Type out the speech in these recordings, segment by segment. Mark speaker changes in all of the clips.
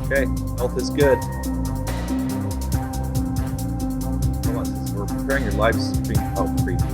Speaker 1: Okay, health is good. Hold on, we're preparing your live stream. Oh, preview.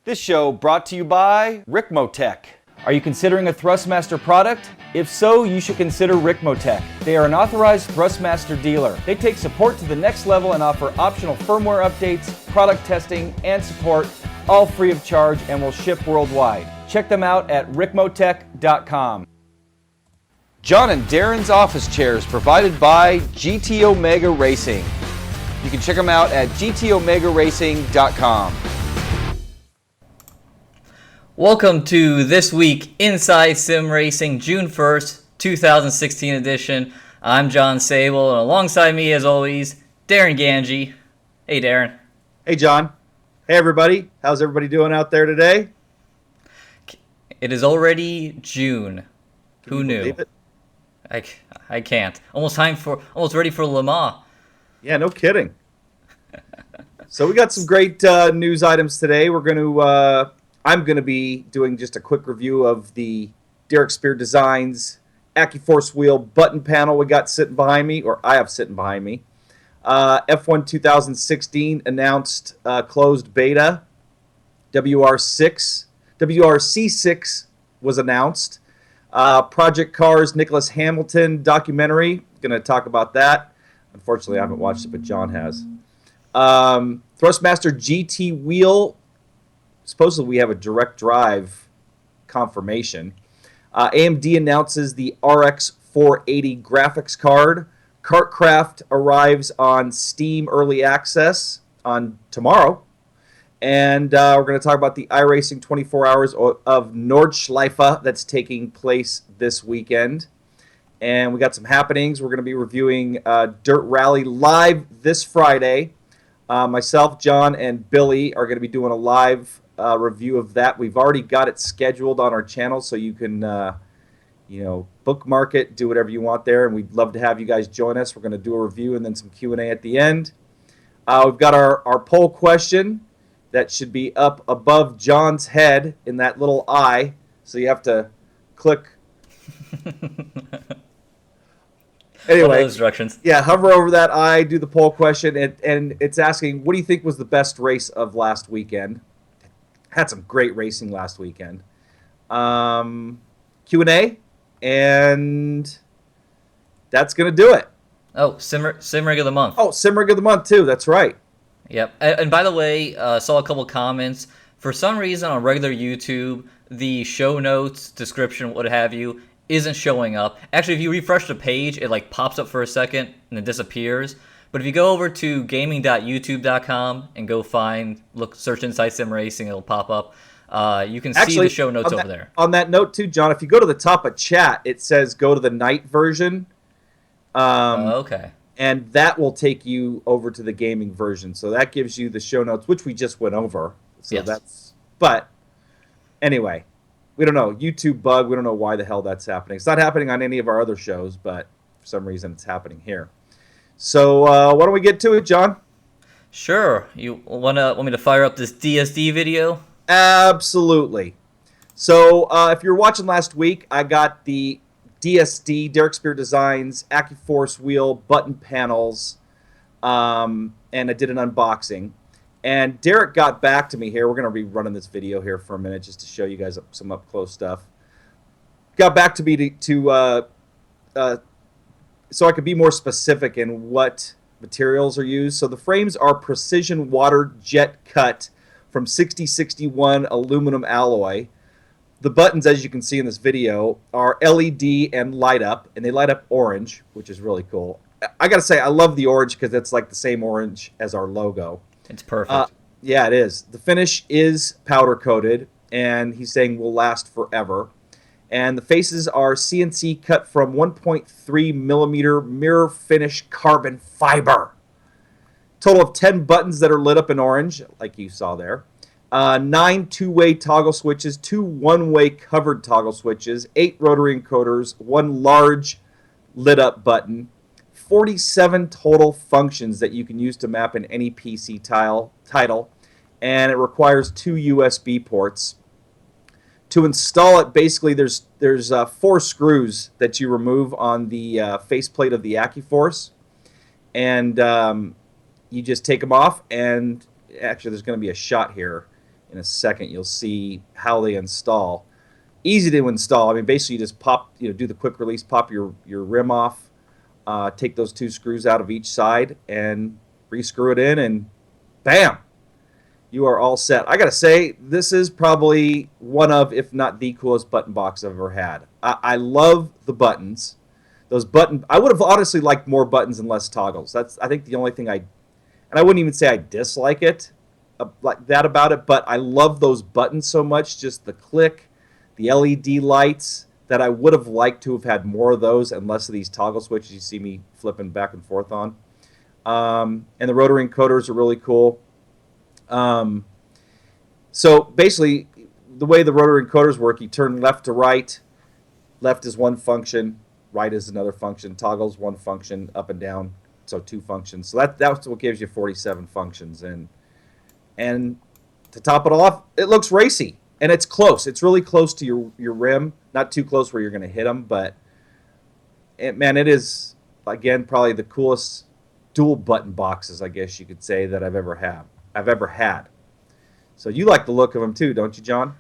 Speaker 2: This show brought to you by Ricmotech. Are you considering a Thrustmaster product? If so, you should consider Ricmotech. They are an authorized Thrustmaster dealer. They take support to the next level and offer optional firmware updates, product testing, and support, all free of charge, and will ship worldwide. Check them out at ricmotech.com. John and Darren's office chairs provided by GT Omega Racing. You can check them out at gtomegaracing.com.
Speaker 3: Welcome to This Week Inside Sim Racing, June 1st, 2016 edition. I'm John Sable, and alongside me, as always, Darren Ganji. Hey, Darren.
Speaker 1: Hey, John. Hey, everybody. How's everybody doing out there today?
Speaker 3: It is already June. Who knew?
Speaker 1: Believe it?
Speaker 3: I can't. Almost ready for Le Mans.
Speaker 1: Yeah, no kidding. So we got some great news items today. I'm going to be doing just a quick review of the Derek Spear Designs AccuForce wheel button panel we got sitting behind me, or I have sitting behind me. F1 2016 announced closed beta. WRC6 was announced. Project Cars Nicolas Hamilton documentary. Going to talk about that. Unfortunately, I haven't watched it, but John has. Thrustmaster GT wheel. Supposedly we have a direct drive confirmation. AMD announces the RX 480 graphics card. KartKraft arrives on Steam Early Access on tomorrow. And we're going to talk about the iRacing 24 Hours of Nordschleife that's taking place this weekend. And we got some happenings. We're going to be reviewing Dirt Rally live this Friday. Myself, John, and Billy are going to be doing a live review of that. We've already got it scheduled on our channel, so you can, bookmark it, do whatever you want there, and we'd love to have you guys join us. We're going to do a review and then some Q&A at the end. We've got our poll question that should be up above John's head in that little eye, so you have to click. Anyway,
Speaker 3: instructions.
Speaker 1: Yeah, hover over that eye, do the poll question, and it's asking, what do you think was the best race of last weekend? Had some great racing last weekend. Q&A, and that's going to do it.
Speaker 3: Oh, Simrig of the Month.
Speaker 1: Oh, Simrig of the Month, too. That's right.
Speaker 3: Yep. And by the way, saw a couple comments. For some reason on regular YouTube, the show notes, description, what have you, isn't showing up. Actually, if you refresh the page, it pops up for a second and then disappears. But if you go over to gaming.youtube.com and go search Inside Sim Racing, it'll pop up. You can see the show notes over there.
Speaker 1: On that note too, John, if you go to the top of chat, it says go to the night version.
Speaker 3: Okay.
Speaker 1: And that will take you over to the gaming version. So that gives you the show notes, which we just went over. So
Speaker 3: yes.
Speaker 1: But anyway, we don't know. YouTube bug, we don't know why the hell that's happening. It's not happening on any of our other shows, but for some reason it's happening here. So why don't we get to it, John?
Speaker 3: Sure. You want me to fire up this DSD video?
Speaker 1: Absolutely. So if you're watching last week, I got the DSD, Derek Spear Designs, AccuForce wheel button panels, and I did an unboxing. And Derek got back to me here. We're going to be running this video here for a minute just to show you guys some up-close stuff. Got back to me so I could be more specific in what materials are used. So the frames are precision water jet cut from 6061 aluminum alloy. The buttons, as you can see in this video, are LED and light up, and they light up orange, which is really cool. I got to say, I love the orange because it's like the same orange as our logo.
Speaker 3: It's perfect.
Speaker 1: Yeah, it is. The finish is powder coated, and he's saying will last forever. And the faces are CNC cut from 1.3 millimeter mirror finish carbon fiber. Total of 10 buttons that are lit up in orange, like you saw there. 9 two-way toggle switches, 2 one-way covered toggle switches, 8 rotary encoders, 1 large lit-up button, 47 total functions that you can use to map in any PC title, and it requires 2 USB ports. To install it, basically, there's 4 screws that you remove on the faceplate of the AccuForce, and you just take them off. And actually, there's going to be a shot here in a second. You'll see how they install. Easy to install. I mean, basically, you just pop, do the quick release, pop your rim off, take those 2 screws out of each side, and re-screw it in, and bam. You are all set. I gotta say, this is probably one of, if not the coolest button box I've ever had. I love the buttons. I would have honestly liked more buttons and less toggles. That's, I think, the only thing and I wouldn't even say I dislike it, like that about it, but I love those buttons so much, just the click, the LED lights, that I would have liked to have had more of those and less of these toggle switches you see me flipping back and forth on. And the rotary encoders are really cool. So basically, the way the rotary encoders work, you turn left to right. Left is one function, right is another function. Toggles one function, up and down, so 2 functions. So that's what gives you 47 functions. And to top it off, it looks racy, and it's close. It's really close to your rim, not too close where you're going to hit them, but it is, again, probably the coolest dual button boxes, I guess you could say, that I've ever had. So you like the look of them too, don't you, John?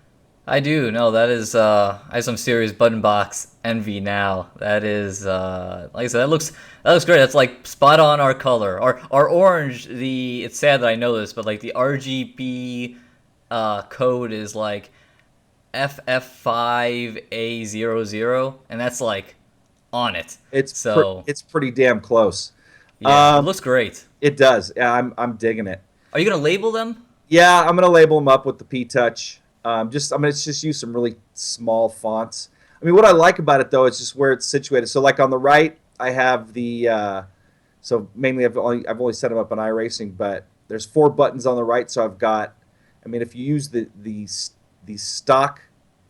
Speaker 3: I do. No, that is I have some serious button box envy now. That is like I said, that looks great. That's like spot on our color. Our orange, it's sad that I know this, but like the RGB code is like FF5A00, and that's like on it.
Speaker 1: It's pretty damn close.
Speaker 3: Yeah, it looks great.
Speaker 1: It does. Yeah, I'm digging it.
Speaker 3: Are you gonna label them?
Speaker 1: Yeah, I'm gonna label them up with the P-Touch. I'm gonna just use some really small fonts. I mean, what I like about it though is just where it's situated. So, like on the right, I have the. So mainly, I've only set them up on iRacing, but there's 4 buttons on the right. So I've got. I mean, if you use the stock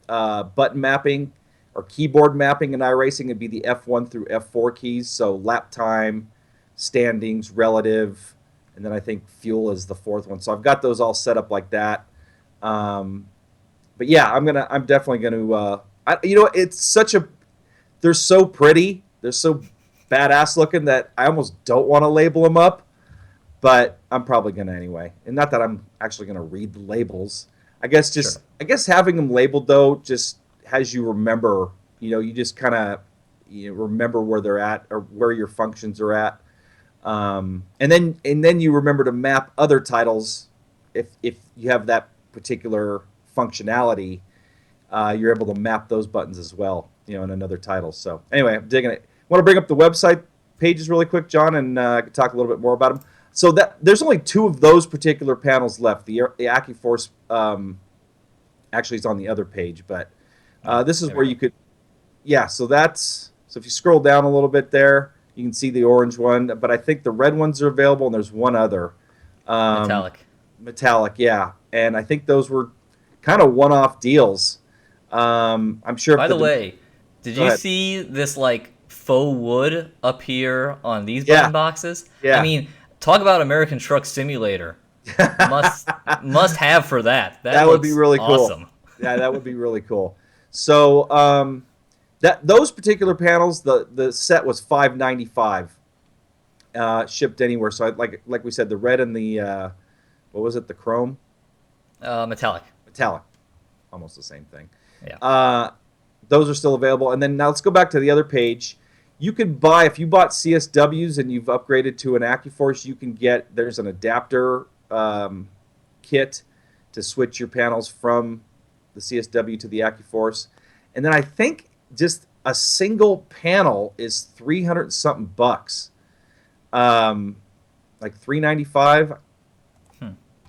Speaker 1: button mapping or keyboard mapping in iRacing, it'd be the F1 through F4 keys. So lap time, standings, relative. And then I think fuel is the 4th one. So I've got those all set up like that. But yeah, I'm definitely gonna. They're so pretty. They're so badass looking that I almost don't want to label them up. But I'm probably gonna anyway. And not that I'm actually gonna read the labels. I guess having them labeled though just has you remember. You just kind of remember where they're at or where your functions are at. And then you remember to map other titles if you have that particular functionality. You're able to map those buttons as well, in another title. So anyway, I'm digging it. I want to bring up the website pages really quick, John, and I can talk a little bit more about them. So there's only 2 of those particular panels left. The AccuForce actually is on the other page, but this is where you could. Yeah, so if you scroll down a little bit there. You can see the orange one, but I think the red ones are available, and there's one other. Metallic, yeah. And I think those were kind of one-off deals. I'm sure.
Speaker 3: By the way, did you see this like faux wood up here on these button boxes?
Speaker 1: Yeah.
Speaker 3: I mean, talk about American Truck Simulator. must have for that. That
Speaker 1: would be really
Speaker 3: awesome.
Speaker 1: Cool. Yeah, that would be really cool. So. Those particular panels, the set was $595, shipped anywhere. So like we said, the red and the what was it? The chrome,
Speaker 3: metallic,
Speaker 1: almost the same thing.
Speaker 3: Yeah.
Speaker 1: Those are still available. And then now let's go back to the other page. You could buy, if you bought CSWs and you've upgraded to an AccuForce, there's an adapter kit to switch your panels from the CSW to the AccuForce, and then I think. Just a single panel is $300 something bucks, like $395.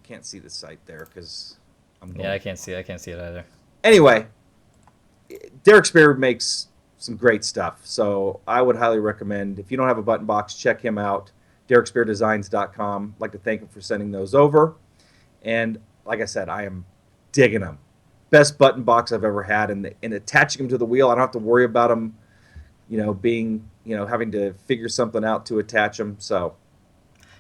Speaker 1: Can't see the site there because I'm going.
Speaker 3: Yeah, I can't see it either.
Speaker 1: Anyway, Derek Spear makes some great stuff. So I would highly recommend, if you don't have a button box, check him out. DerekSpearDesigns.com. I'd like to thank him for sending those over. And like I said, I am digging them. Best button box I've ever had. And attaching them to the wheel, I don't have to worry about them, being, having to figure something out to attach them. So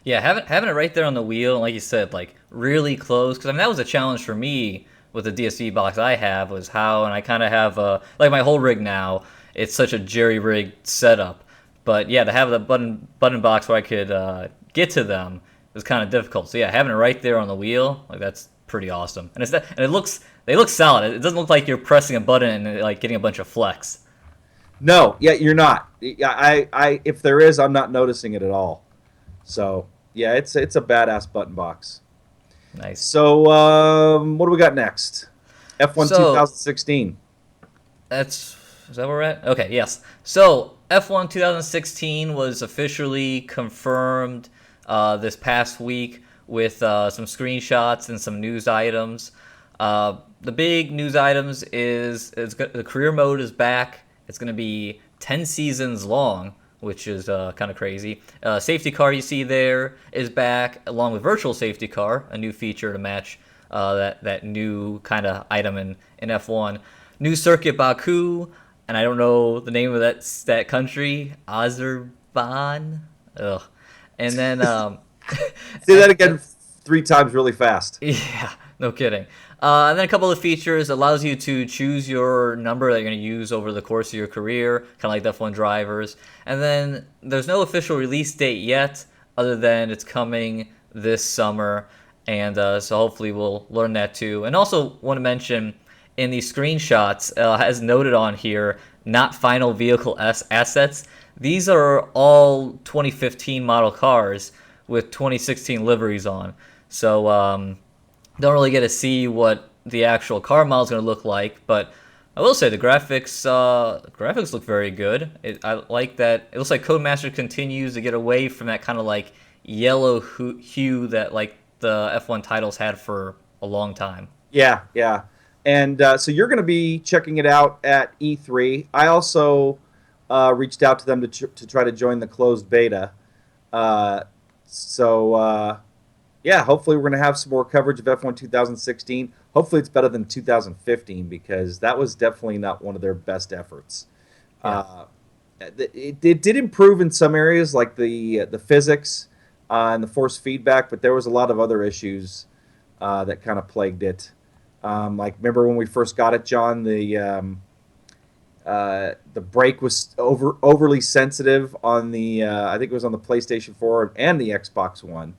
Speaker 3: Yeah, having it right there on the wheel, and like you said, like really close. Because I mean, that was a challenge for me with the DSV box I have, was how, and I kind of have like my whole rig now. It's such a jerry-rigged setup, but yeah, to have the button box where I could get to them was kind of difficult. So yeah, having it right there on the wheel, like that's pretty awesome. And they look solid. It doesn't look like you're pressing a button and like getting a bunch of flex.
Speaker 1: no, yeah, you're not. I if there is, I'm not noticing it at all. So yeah, it's a badass button box.
Speaker 3: Nice.
Speaker 1: So what do we got next? F1
Speaker 3: So-
Speaker 1: 2016.
Speaker 3: Is that where we're at? Okay, yes. So F1 2016 was officially confirmed this past week with some screenshots and some news items. The big news items the career mode is back. It's going to be 10 seasons long, which is kind of crazy. Safety car you see there is back, along with virtual safety car, a new feature to match that new kind of item in F1. New circuit Baku, and I don't know the name of that country, Azerbaijan. Ugh. And then
Speaker 1: Say that again 3 times really fast.
Speaker 3: yeah, no kidding. And then a couple of features allows you to choose your number that you're going to use over the course of your career, kind of like the F1 drivers. And then there's no official release date yet, other than it's coming this summer. And so hopefully we'll learn that too. And also want to mention in these screenshots, as noted on here, not final vehicle assets. These are all 2015 model cars with 2016 liveries on. So don't really get to see what the actual car model is going to look like. But I will say the graphics look very good. I like that. It looks like Codemaster continues to get away from that kind of like yellow hue that like the F1 titles had for a long time.
Speaker 1: Yeah, yeah. And so you're going to be checking it out at E3. I also reached out to them to try to join the closed beta. Yeah, hopefully we're going to have some more coverage of F1 2016. Hopefully it's better than 2015, because that was definitely not one of their best efforts.
Speaker 3: Yeah.
Speaker 1: It did improve in some areas, like the physics and the force feedback, but there was a lot of other issues that kind of plagued it. Like, remember when we first got it, John? The brake was overly sensitive on the I think it was on the PlayStation 4 and the Xbox One,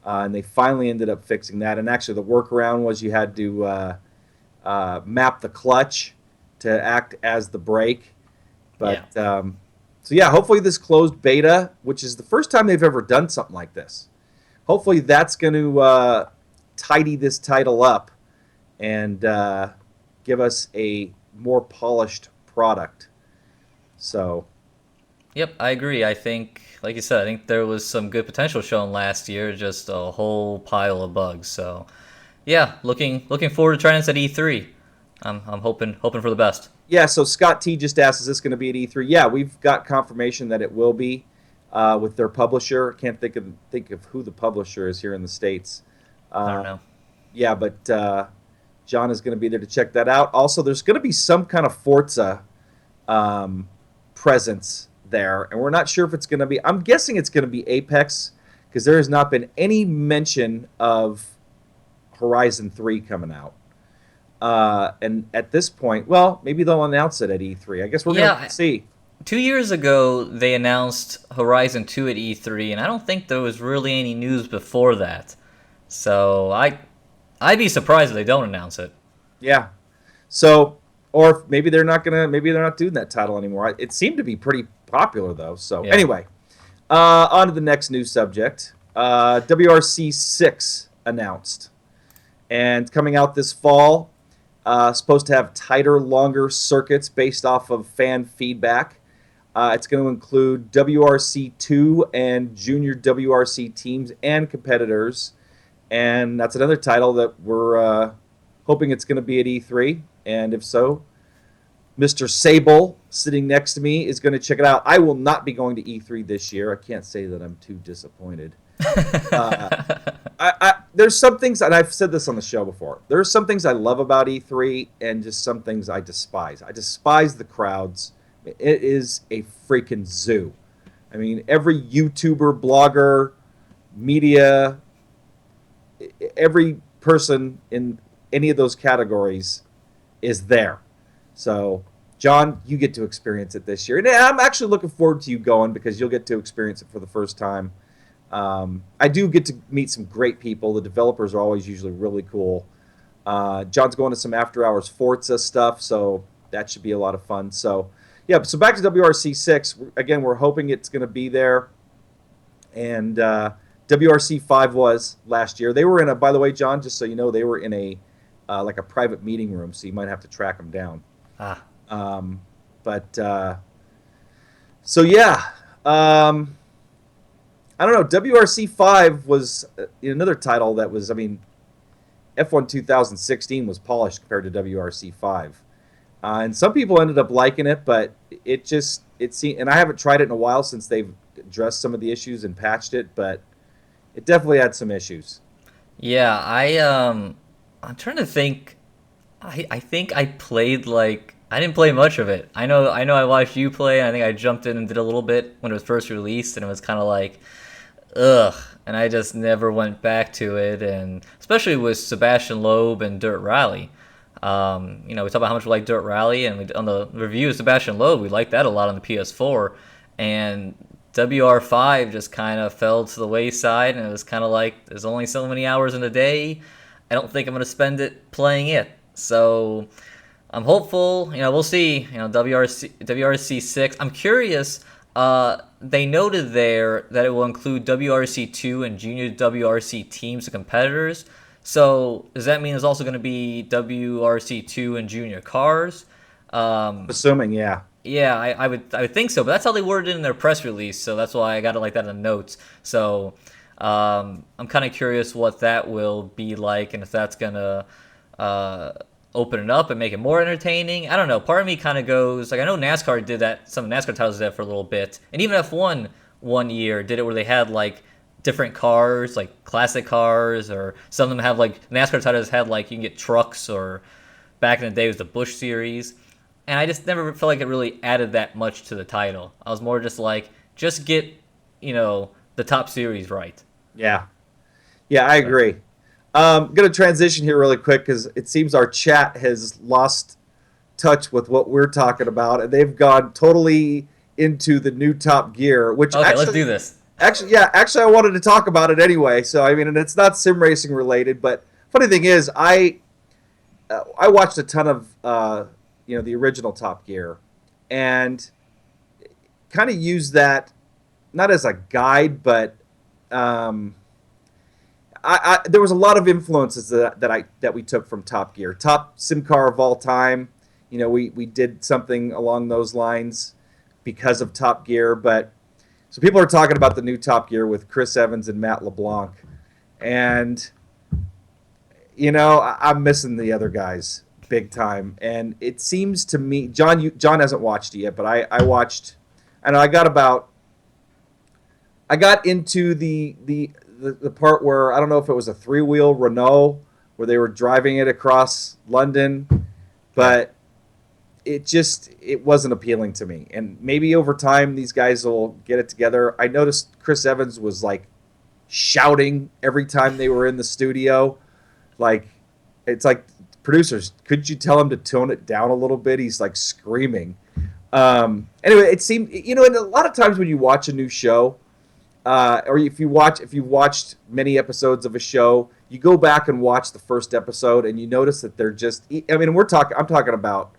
Speaker 1: and they finally ended up fixing that. And actually, the workaround was you had to map the clutch to act as the brake. But so yeah, hopefully this closed beta, which is the first time they've ever done something like this, hopefully that's going to tidy this title up and give us a more polished product. So
Speaker 3: Yep, I agree. I think, like you said, I think there was some good potential shown last year, just a whole pile of bugs. So yeah, looking forward to trying this at E3. I'm hoping for the best.
Speaker 1: yeah, so Scott T just asked, is this going to be at E3? Yeah, we've got confirmation that it will be with their publisher. Can't think of who the publisher is here in the States.
Speaker 3: I don't know.
Speaker 1: Yeah, but John is going to be there to check that out. Also, there's going to be some kind of Forza presence there, and we're not sure if it's going to be. I'm guessing it's going to be Apex, because there has not been any mention of Horizon 3 coming out. And at this point, well, maybe they'll announce it at E3. I guess we're going to see.
Speaker 3: 2 years ago, they announced Horizon 2 at E3, and I don't think there was really any news before that. So I'd be surprised if they don't announce it.
Speaker 1: Yeah. So, or maybe they're not doing that title anymore. It seemed to be pretty popular though. So
Speaker 3: Yeah.
Speaker 1: anyway, on to the next news subject. WRC 6 announced, and coming out this fall. Supposed to have tighter, longer circuits based off of fan feedback. It's going to include WRC 2 and junior WRC teams and competitors. And that's another title that we're hoping it's going to be at E3. And if so, Mr. Sable, sitting next to me, is going to check it out. I will not be going to E3 this year. I can't say that I'm too disappointed. There's some things, and I've said this on the show before. There are some things I love about E3, and just some things I despise. I despise the crowds. It is a freaking zoo. I mean, every YouTuber, blogger, media, every person in any of those categories is there. So, John, you get to experience it this year. And I'm actually looking forward to you going because you'll get to experience it for the first time. I do get to meet some great people. The developers are always usually really cool. John's going to some after-hours Forza stuff, so that should be a lot of fun. So, yeah, so back to WRC6. Again, we're hoping it's going to be there. And WRC5 was last year. They were in a, by the way, John, just so you know, they were in a like a private meeting room, so you might have to track them down. So yeah, I don't know. WRC5 was another title that was, I mean, F1 2016 was polished compared to WRC5. And some people ended up liking it, but it seemed, and I haven't tried it in a while since they've addressed some of the issues and patched it, but it definitely had some issues.
Speaker 3: Yeah, I'm trying to think. I think I played I didn't play much of it. I know I watched you play, and I think I jumped in and did a little bit when it was first released, and it was kind of like, ugh, and I just never went back to it, and especially with Sebastian Loeb and Dirt Rally. We talk about how much we like Dirt Rally, and on the review of Sebastian Loeb, we liked that a lot on the PS4, and WR5 just kind of fell to the wayside, and it was kind of like, there's only so many hours in a day. I don't think I'm going to spend it playing it. So I'm hopeful. We'll see. WRC6. I'm curious. They noted there that it will include WRC2 and junior WRC teams and competitors. So does that mean there's also going to be WRC2 and junior cars?
Speaker 1: Assuming, yeah.
Speaker 3: Yeah, I would think so, but that's how they worded it in their press release, so that's why I got it like that in the notes. So I'm kind of curious what that will be like, and if that's gonna open it up and make it more entertaining. I don't know. Part of me kind of goes like, I know NASCAR did that. Some NASCAR titles did that for a little bit, and even F1 one year did it where they had like different cars, like classic cars, or some of them have like NASCAR titles had like you can get trucks, or back in the day it was the Busch Series. And I just never felt like it really added that much to the title. I was more just like, just get, the top series right.
Speaker 1: Yeah. Yeah, I agree. I'm going to transition here really quick because it seems our chat has lost touch with what we're talking about, and they've gone totally into the new Top Gear, which
Speaker 3: Okay,
Speaker 1: actually,
Speaker 3: let's do this.
Speaker 1: Actually, I wanted to talk about it anyway. So, I mean, and it's not sim racing related, but funny thing is, I watched a ton of the original Top Gear, and kind of used that not as a guide, but there was a lot of influences that we took from Top Gear. Top sim car of all time. We did something along those lines because of Top Gear, but so people are talking about the new Top Gear with Chris Evans and Matt LeBlanc, and I'm missing the other guys big time. And it seems to me, John hasn't watched it yet, but I watched, and I got into the part where I don't know if it was a 3-wheel Renault where they were driving it across London, but it wasn't appealing to me. And maybe over time these guys will get it together. I noticed Chris Evans was like shouting every time they were in the studio. Like, it's like, producers, could you tell him to tone it down a little bit? He's like screaming. Anyway, it seemed, and a lot of times when you watch a new show, or if you've watched many episodes of a show, you go back and watch the first episode and you notice that they're just, I mean, I'm talking about,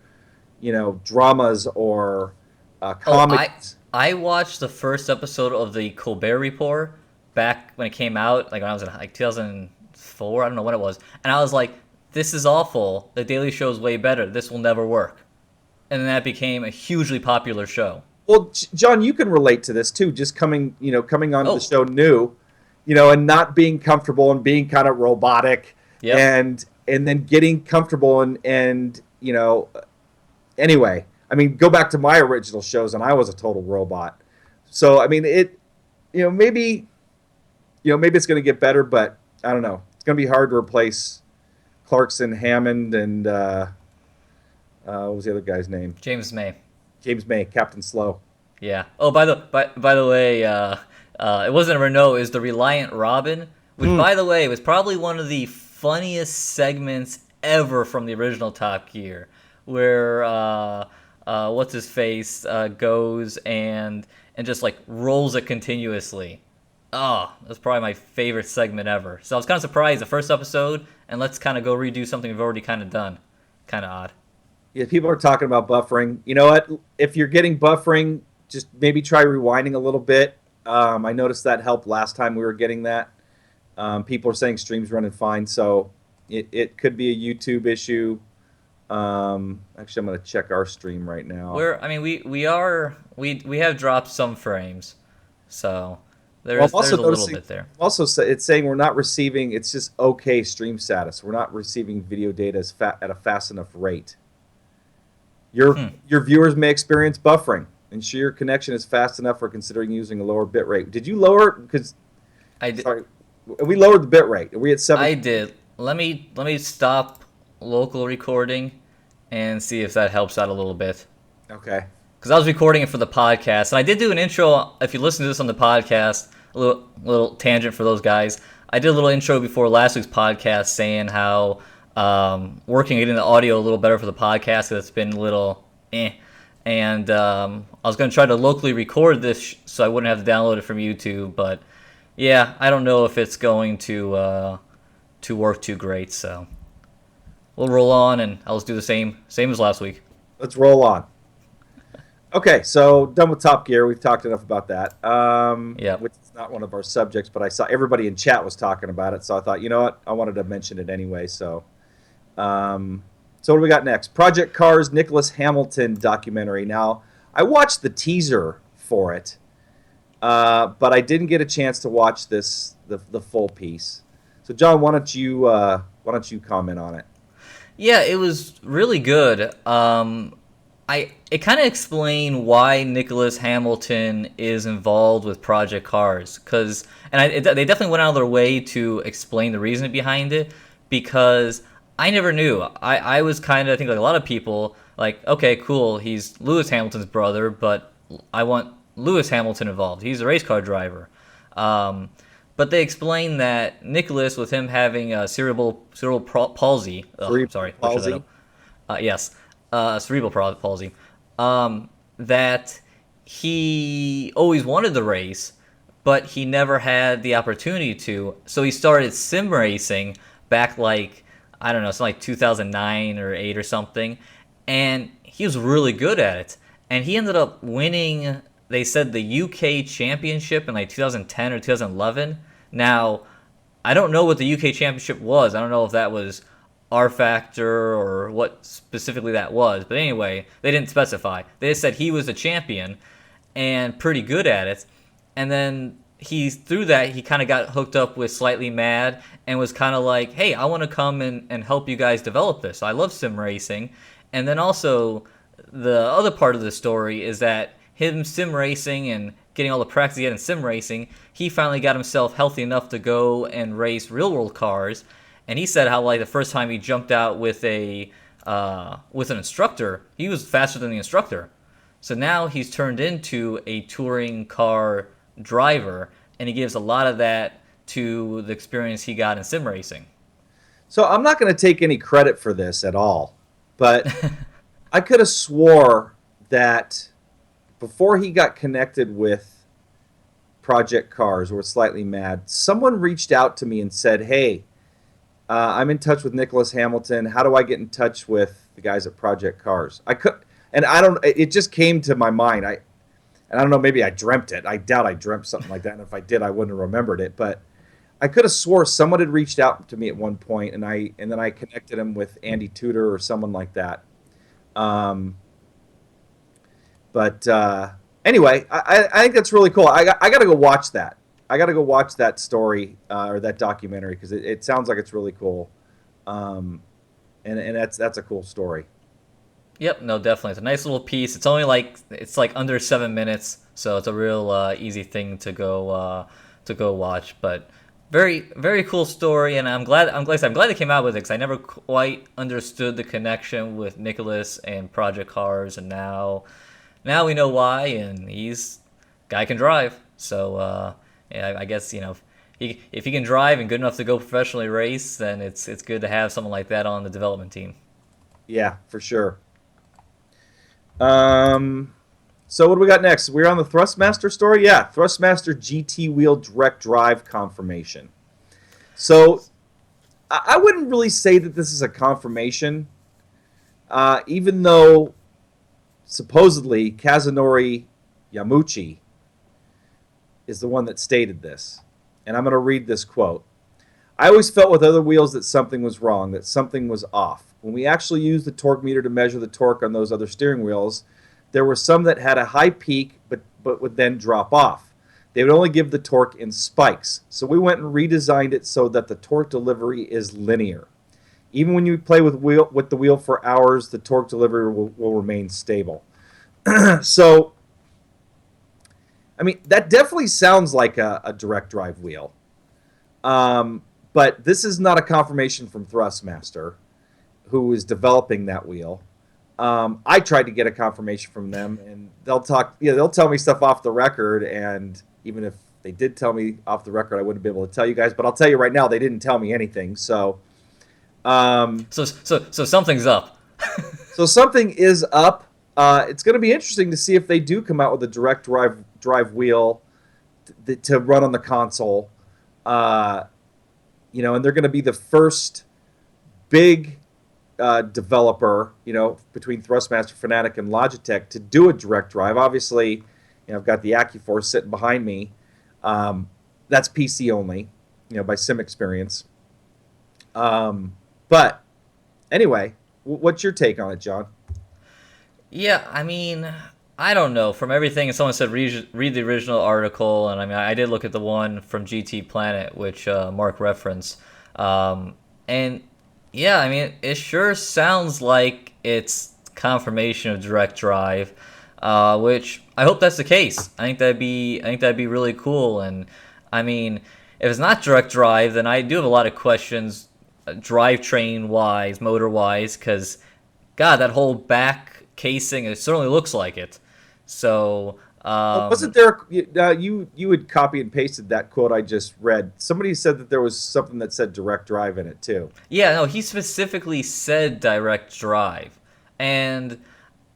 Speaker 1: dramas or comedies.
Speaker 3: I watched the first episode of the Colbert Report back when it came out, like when I was in like 2004, I don't know when it was, and I was like, this is awful. The Daily Show is way better. This will never work. And then that became a hugely popular show.
Speaker 1: Well, John, you can relate to this too. Just coming onto the show new, and not being comfortable and being kind of robotic, and then getting comfortable and anyway. I mean, go back to my original shows, and I was a total robot. So I mean, maybe maybe it's going to get better, but I don't know. It's going to be hard to replace Clarkson, Hammond, and what was the other guy's name?
Speaker 3: James May.
Speaker 1: James May, Captain Slow.
Speaker 3: Yeah. Oh, by the way, it wasn't a Renault. It was the Reliant Robin, which, by the way, was probably one of the funniest segments ever from the original Top Gear, where what's his face goes and just like rolls it continuously. Oh, that's probably my favorite segment ever. So I was kind of surprised the first episode, and let's kind of go redo something we've already kind of done. Kind of odd.
Speaker 1: Yeah, people are talking about buffering. You know what? If you're getting buffering, just maybe try rewinding a little bit. I noticed that helped last time we were getting that. People are saying stream's running fine, so it could be a YouTube issue. Actually, I'm going to check our stream right now.
Speaker 3: We have dropped some frames, so there's a little bit there.
Speaker 1: Also, it's saying we're not receiving. It's just okay stream status. We're not receiving video data at a fast enough rate. Your viewers may experience buffering. Ensure your connection is fast enough for considering using a lower bit rate. Did you lower? Because
Speaker 3: I did.
Speaker 1: Sorry, we lowered the bit rate. Are we at 7?
Speaker 3: I did. Let me stop local recording and see if that helps out a little bit.
Speaker 1: Okay.
Speaker 3: Because I was recording it for the podcast, and I did do an intro. If you listen to this on the podcast, a little tangent for those guys. I did a little intro before last week's podcast saying how working getting the audio a little better for the podcast. It's been a little and I was going to try to locally record this so I wouldn't have to download it from YouTube. But yeah, I don't know if it's going to work too great. So we'll roll on, and I'll just do the same as last week.
Speaker 1: Let's roll on. Okay, so done with Top Gear. We've talked enough about that.
Speaker 3: Yeah.
Speaker 1: Which is not one of our subjects, but I saw everybody in chat was talking about it, so I thought, you know what, I wanted to mention it anyway. So, so what do we got next? Project Cars Nicolas Hamilton documentary. Now, I watched the teaser for it, but I didn't get a chance to watch the full piece. So, John, why don't you comment on it?
Speaker 3: Yeah, it was really good. It kind of explained why Nicolas Hamilton is involved with Project Cars, they definitely went out of their way to explain the reason behind it, because I never knew. I was kind of, I think like a lot of people, like, okay, cool, he's Lewis Hamilton's brother, but I want Lewis Hamilton involved. He's a race car driver. But they explained that Nicolas, with him having cerebral palsy, cerebral palsy, that he always wanted to race, but he never had the opportunity to. So he started sim racing back like, I don't know, something like 2009 or 8 or something, and he was really good at it. And he ended up winning, they said, the UK championship in like 2010 or 2011. Now, I don't know what the UK championship was. I don't know if that was R Factor or what specifically that was. But anyway, they didn't specify. They just said he was a champion and pretty good at it. And then through that, he kind of got hooked up with Slightly Mad and was kind of like, hey, I want to come and help you guys develop this. I love sim racing. And then also, the other part of the story is that him sim racing and getting all the practice he had in sim racing, he finally got himself healthy enough to go and race real world cars. And he said how like the first time he jumped out with an instructor, he was faster than the instructor. So now he's turned into a touring car driver, and he gives a lot of that to the experience he got in sim racing.
Speaker 1: So I'm not going to take any credit for this at all, but I could have swore that before he got connected with Project Cars or Slightly Mad, someone reached out to me and said, hey, I'm in touch with Nicolas Hamilton. How do I get in touch with the guys at Project Cars? It just came to my mind. I don't know, maybe I dreamt it. I doubt I dreamt something like that. And if I did, I wouldn't have remembered it. But I could have swore someone had reached out to me at one point, and then I connected him with Andy Tudor or someone like that. Anyway, I think that's really cool. I got to go watch that. I got to go watch that story or that documentary because it sounds like it's really cool, and that's a cool story.
Speaker 3: Yep, no, definitely. It's a nice little piece. It's like under 7 minutes, so it's a real easy thing to go watch. But very cool story, and I'm glad they came out with it because I never quite understood the connection with Nicolas and Project Cars, and now we know why, and he's guy can drive. So yeah, I guess if he can drive and good enough to go professionally race, then it's good to have someone like that on the development team.
Speaker 1: Yeah, for sure. So what do we got next? We're on the Thrustmaster story. Yeah, Thrustmaster GT wheel direct drive confirmation. So I wouldn't really say that this is a confirmation, even though supposedly Kazunori Yamuchi is the one that stated this. And I'm going to read this quote. I always felt with other wheels that something was wrong, that something was off. When we actually used the torque meter to measure the torque on those other steering wheels, there were some that had a high peak but would then drop off. They would only give the torque in spikes. So we went and redesigned it so that the torque delivery is linear. Even when you play with the wheel for hours, the torque delivery will remain stable. So, I mean, that definitely sounds like a direct drive wheel. But this is not a confirmation from Thrustmaster, who is developing that wheel. I tried to get a confirmation from them, and they'll tell me stuff off the record, and even if they did tell me off the record, I wouldn't be able to tell you guys. But I'll tell you right now, they didn't tell me anything. So,
Speaker 3: So something's up.
Speaker 1: so something is up. It's going to be interesting to see if they do come out with a direct drive wheel to run on the console. And they're going to be the first big developer, between Thrustmaster, Fanatec, and Logitech to do a direct drive. Obviously, I've got the AccuForce sitting behind me. That's PC only, by Sim Experience. But anyway, what's your take on it, John?
Speaker 3: Yeah, I mean, I don't know. From everything, someone said read the original article, and I mean, I did look at the one from GT Planet, which Mark referenced. And yeah, I mean, it sure sounds like it's confirmation of direct drive, which I hope that's the case. I think that'd be really cool. And I mean, if it's not direct drive, then I do have a lot of questions, drivetrain wise, motor wise, because God, that whole back casing, it certainly looks like it. So
Speaker 1: wasn't there? You had copy and pasted that quote I just read. Somebody said that there was something that said direct drive in it too.
Speaker 3: Yeah, no, he specifically said direct drive, and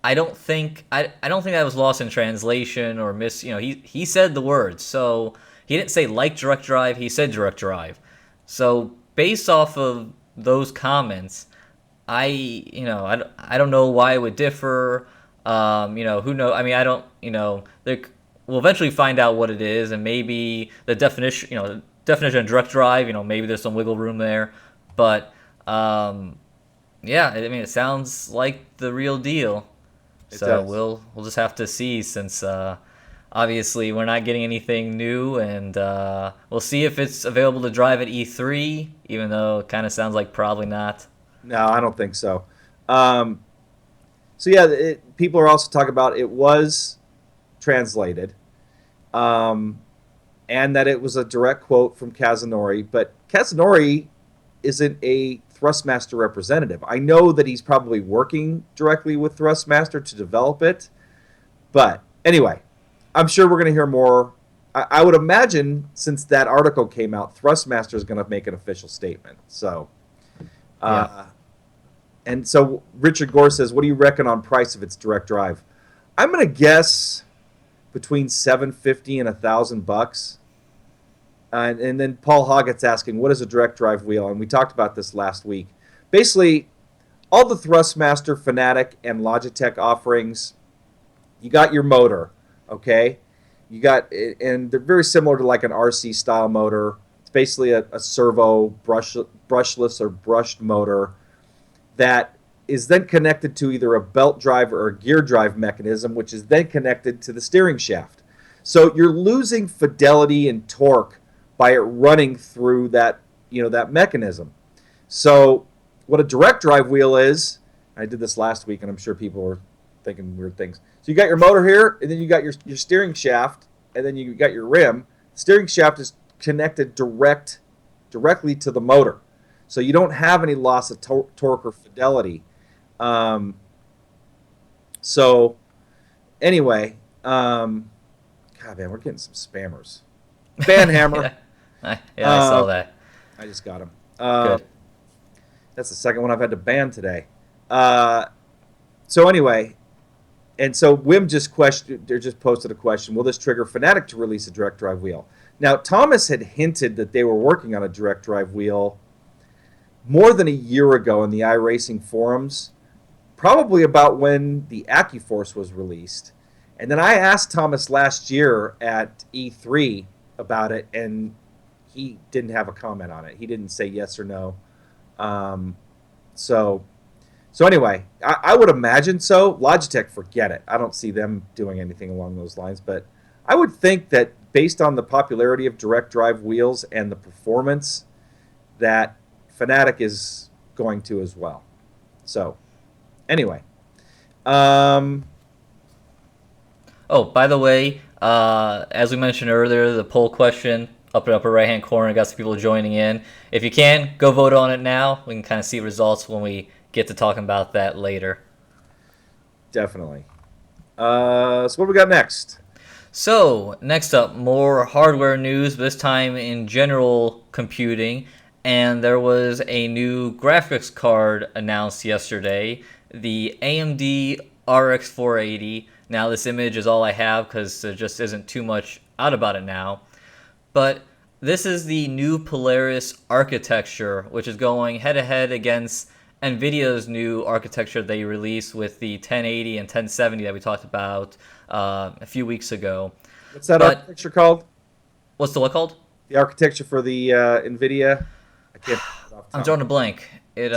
Speaker 3: I don't think that was lost in translation or miss. He said the words, so he didn't say like direct drive. He said direct drive. So based off of those comments, I don't know why it would differ. Who knows? I mean, I don't. We'll eventually find out what it is, and maybe the definition. Definition of direct drive. Maybe there's some wiggle room there, but yeah. I mean, it sounds like the real deal. So we'll just have to see, since obviously we're not getting anything new, and we'll see if it's available to drive at E3. Even though it kind of sounds like probably not.
Speaker 1: No, I don't think so. So yeah, people are also talking about it was translated, and that it was a direct quote from Kazunori. But Kazunori isn't a Thrustmaster representative. I know that he's probably working directly with Thrustmaster to develop it. But anyway, I'm sure we're going to hear more. I would imagine, since that article came out, Thrustmaster is going to make an official statement. So,
Speaker 3: Yeah.
Speaker 1: And so Richard Gore says, what do you reckon on price if it's direct drive? I'm going to guess between $750 and $1,000. And then Paul Hoggett's asking, what is a direct drive wheel? And we talked about this last week. Basically, all the Thrustmaster, Fanatec, and Logitech offerings, you got your motor, okay? And they're very similar to like an RC style motor. It's basically a servo brushless or brushed motor that is then connected to either a belt drive or a gear drive mechanism, which is then connected to the steering shaft. So you're losing fidelity and torque by it running through that mechanism. So what a direct drive wheel is I did this last week, and I'm sure people were thinking weird things. So you got your motor here, and then you got your steering shaft, and then you got your rim. The steering shaft is connected directly to the motor, so you don't have any loss of torque or fidelity. So anyway, God man, we're getting some spammers. Banhammer.
Speaker 3: I saw that.
Speaker 1: I just got him.
Speaker 3: Good.
Speaker 1: That's the second one I've had to ban today. So anyway, and so Wim just posted a question. Will this trigger Fanatec to release a direct drive wheel? Now, Thomas had hinted that they were working on a direct drive wheel more than a year ago in the iRacing forums, probably about when the AccuForce was released. And then I asked Thomas last year at E3 about it, and he didn't have a comment on it. He didn't say yes or no. So anyway, I would imagine so. Logitech, forget it. I don't see them doing anything along those lines. But I would think that based on the popularity of direct drive wheels and the performance, that Fanatec is going to as well. So anyway.
Speaker 3: Oh, by the way, as we mentioned earlier, the poll question up in the upper right-hand corner, got some people joining in. If you can, go vote on it now. We can kind of see results when we get to talking about that later.
Speaker 1: Definitely. So what do we got next?
Speaker 3: So, next up, more hardware news, but this time in general computing. And there was a new graphics card announced yesterday, the AMD RX 480. Now, this image is all I have because there just isn't too much out about it now. But this is the new Polaris architecture, which is going head-to-head against NVIDIA's new architecture they released with the 1080 and 1070 that we talked about a few weeks ago.
Speaker 1: What's that architecture called?
Speaker 3: What's the what called?
Speaker 1: The architecture for the NVIDIA? I can't.
Speaker 3: I'm drawing a blank. I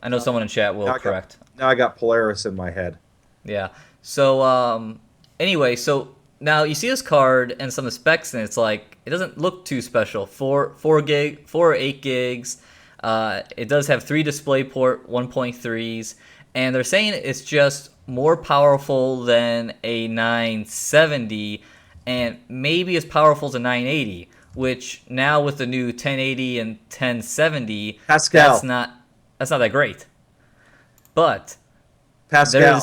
Speaker 3: know someone in chat will correct.
Speaker 1: Now I got Polaris in my head.
Speaker 3: Yeah. So anyway, so now you see this card and some of the specs, and it's like it doesn't look too special. 4 or 8 gigs. It does have 3 DisplayPort 1.3s, and they're saying it's just more powerful than a 970, and maybe as powerful as a 980. Which now with the new 1080 and 1070,
Speaker 1: Pascal.
Speaker 3: That's not that great. But
Speaker 1: Pascal.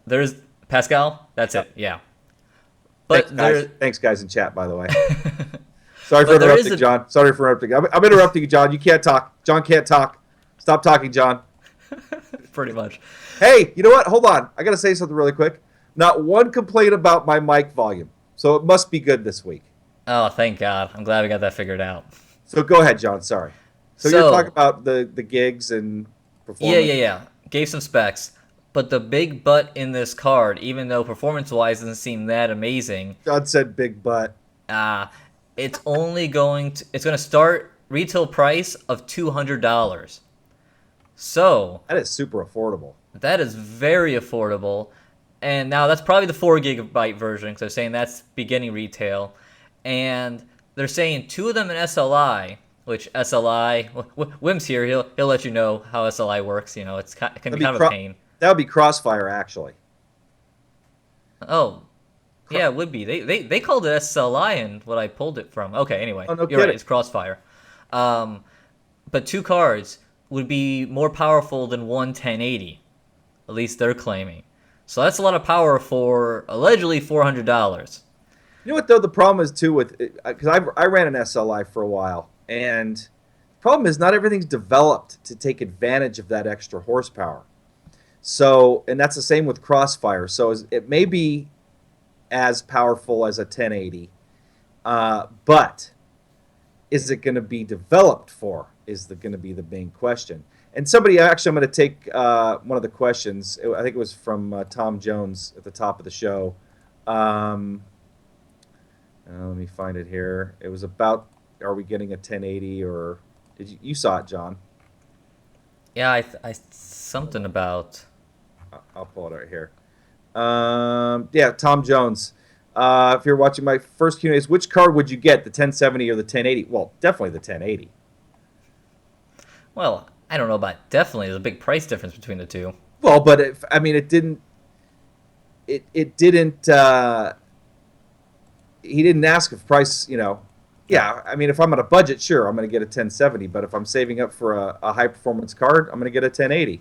Speaker 3: There's Pascal. That's it. Yeah. But
Speaker 1: thanks, guys in chat, by the way. Sorry for interrupting, John. Sorry for interrupting. I'm interrupting you, John. You can't talk. John can't talk. Stop talking, John.
Speaker 3: Pretty much.
Speaker 1: Hey, you know what? Hold on. I got to say something really quick. Not one complaint about my mic volume, so it must be good this week.
Speaker 3: Oh, thank God. I'm glad we got that figured out.
Speaker 1: So go ahead, John. Sorry. So you're talking about the gigs and performance.
Speaker 3: Yeah. Gave some specs. But the big but in this card, even though performance-wise doesn't seem that amazing.
Speaker 1: John said big but.
Speaker 3: It's going to start retail price of $200. So
Speaker 1: that is super affordable.
Speaker 3: That is very affordable. And now that's probably the 4 gigabyte version, because they're saying that's beginning retail. And they're saying 2 of them in SLI, which SLI, Wim's here, he'll let you know how SLI works. You know, it can be kind of a pain.
Speaker 1: That would be Crossfire, actually.
Speaker 3: Oh, yeah, it would be. They called it SLI and what I pulled it from. Okay, anyway,
Speaker 1: no
Speaker 3: you're
Speaker 1: kidding.
Speaker 3: right, it's Crossfire. But 2 cards would be more powerful than one 1080. At least they're claiming. So that's a lot of power for allegedly $400.
Speaker 1: You know what, though? The problem is, too, with because I ran an SLI for a while, and the problem is not everything's developed to take advantage of that extra horsepower. So, and that's the same with Crossfire. So it may be as powerful as a 1080, but is it going to be developed for? Is going to be the main question. And somebody, actually, I'm going to take one of the questions. I think it was from Tom Jones at the top of the show. Let me find it here. It was about, are we getting a 1080 or did you saw it, John?
Speaker 3: Yeah, I something about.
Speaker 1: I'll pull it right here. Yeah, Tom Jones. If you're watching, my first Q&A is, which card would you get, the 1070 or the 1080? Well, definitely the 1080.
Speaker 3: Well, I don't know about definitely. There's a big price difference between the two.
Speaker 1: Well, but if, I mean, it didn't. It didn't. He didn't ask if price. Yeah. I mean, if I'm on a budget, sure, I'm going to get a 1070. But if I'm saving up for a high performance card, I'm going to get a 1080.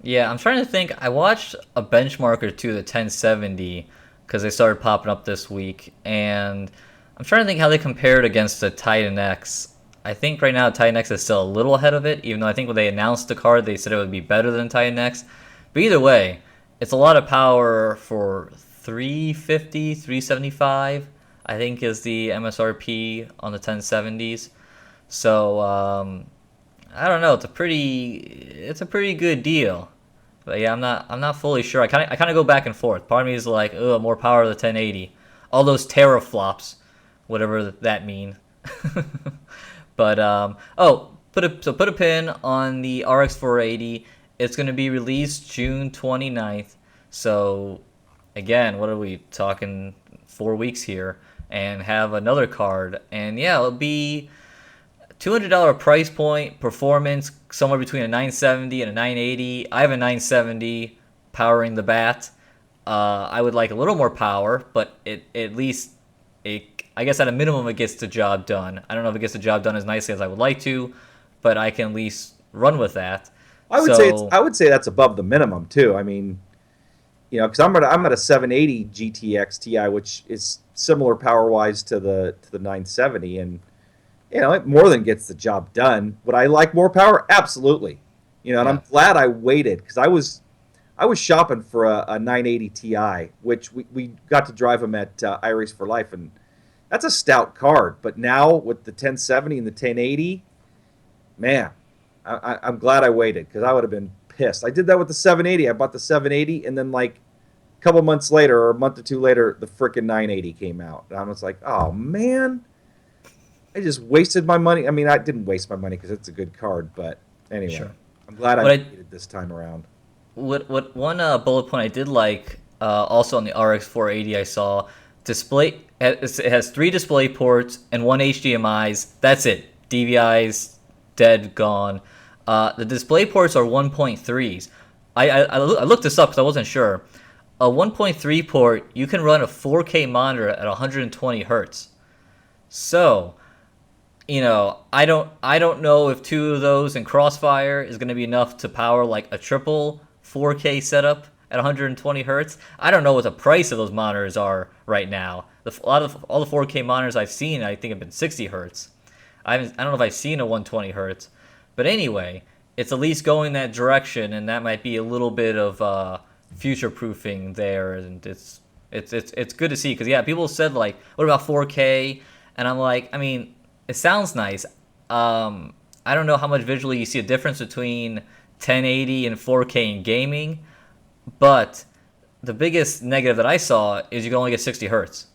Speaker 3: Yeah, I'm trying to think. I watched a benchmark or two of the 1070 because they started popping up this week, and I'm trying to think how they compared against the Titan X. I think right now Titan X is still a little ahead of it, even though I think when they announced the card, they said it would be better than Titan X. But either way, it's a lot of power for 350, 375, I think is the MSRP on the 1070s. So I don't know. It's a pretty good deal. But yeah, I'm not fully sure. I kind of go back and forth. Part of me is like, oh, more power to the 1080. All those teraflops, whatever that mean. But put a pin on the RX 480. It's going to be released June 29th. So again, what are we talking? 4 weeks here, and have another card. And yeah, it'll be $200 price point, performance somewhere between a 970 and a 980. I have a 970 powering the bat. I would like a little more power, but at least I guess at a minimum it gets the job done. I don't know if it gets the job done as nicely as I would like to, but I can at least run with that.
Speaker 1: I would say that's above the minimum too. I mean, because I'm at a 780 GTX Ti, which is similar power wise to the 970, and it more than gets the job done. Would I like more power? Absolutely. And I'm glad I waited, because I was shopping for a 980 Ti, which we got to drive them at iRace for Life, and that's a stout card. But now with the 1070 and the 1080, man, I'm glad I waited, because I would have been pissed. I did that with the 780. I bought the 780, and then like a couple months later, or a month or two later, the freaking 980 came out. And I was like, oh man, I just wasted my money. I mean, I didn't waste my money because it's a good card, but anyway,
Speaker 3: Sure.
Speaker 1: I'm glad I waited this time around.
Speaker 3: What one bullet point I did like also on the RX 480 I saw display. It has 3 display ports and 1 HDMI's. That's it. DVI's dead, gone. The display ports are 1.3s. I looked this up because I wasn't sure. A 1.3 port, you can run a 4K monitor at 120 hertz. So, I don't know if 2 of those in Crossfire is going to be enough to power like a triple 4K setup at 120 hertz. I don't know what the price of those monitors are right now. All the 4K monitors I've seen, I think, have been 60 hertz. I don't know if I've seen a 120 hertz, but anyway, it's at least going that direction, and that might be a little bit of future proofing there, and it's good to see, because yeah, people said like, what about 4K? And I'm like, I mean, it sounds nice. I don't know how much visually you see a difference between 1080 and 4K in gaming, but the biggest negative that I saw is you can only get 60 hertz,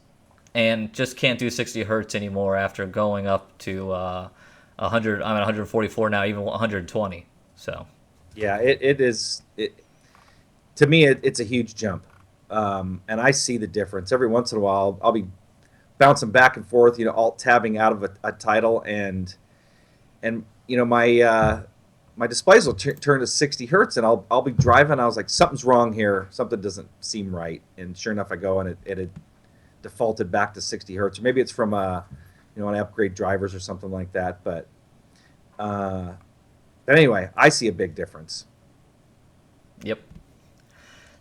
Speaker 3: and just can't do 60 hertz anymore after going up to 100. I'm at 144 now, even 120. So
Speaker 1: yeah, it is. To me, it's a huge jump, and I see the difference every once in a while. I'll be bouncing back and forth, alt tabbing out of a title, and my displays will turn to 60 hertz, and I'll be driving. I was like, something's wrong here. Something doesn't seem right. And sure enough, I go, and it had defaulted back to 60 hertz. Or maybe it's from when I upgrade drivers or something like that. But anyway, I see a big difference.
Speaker 3: Yep.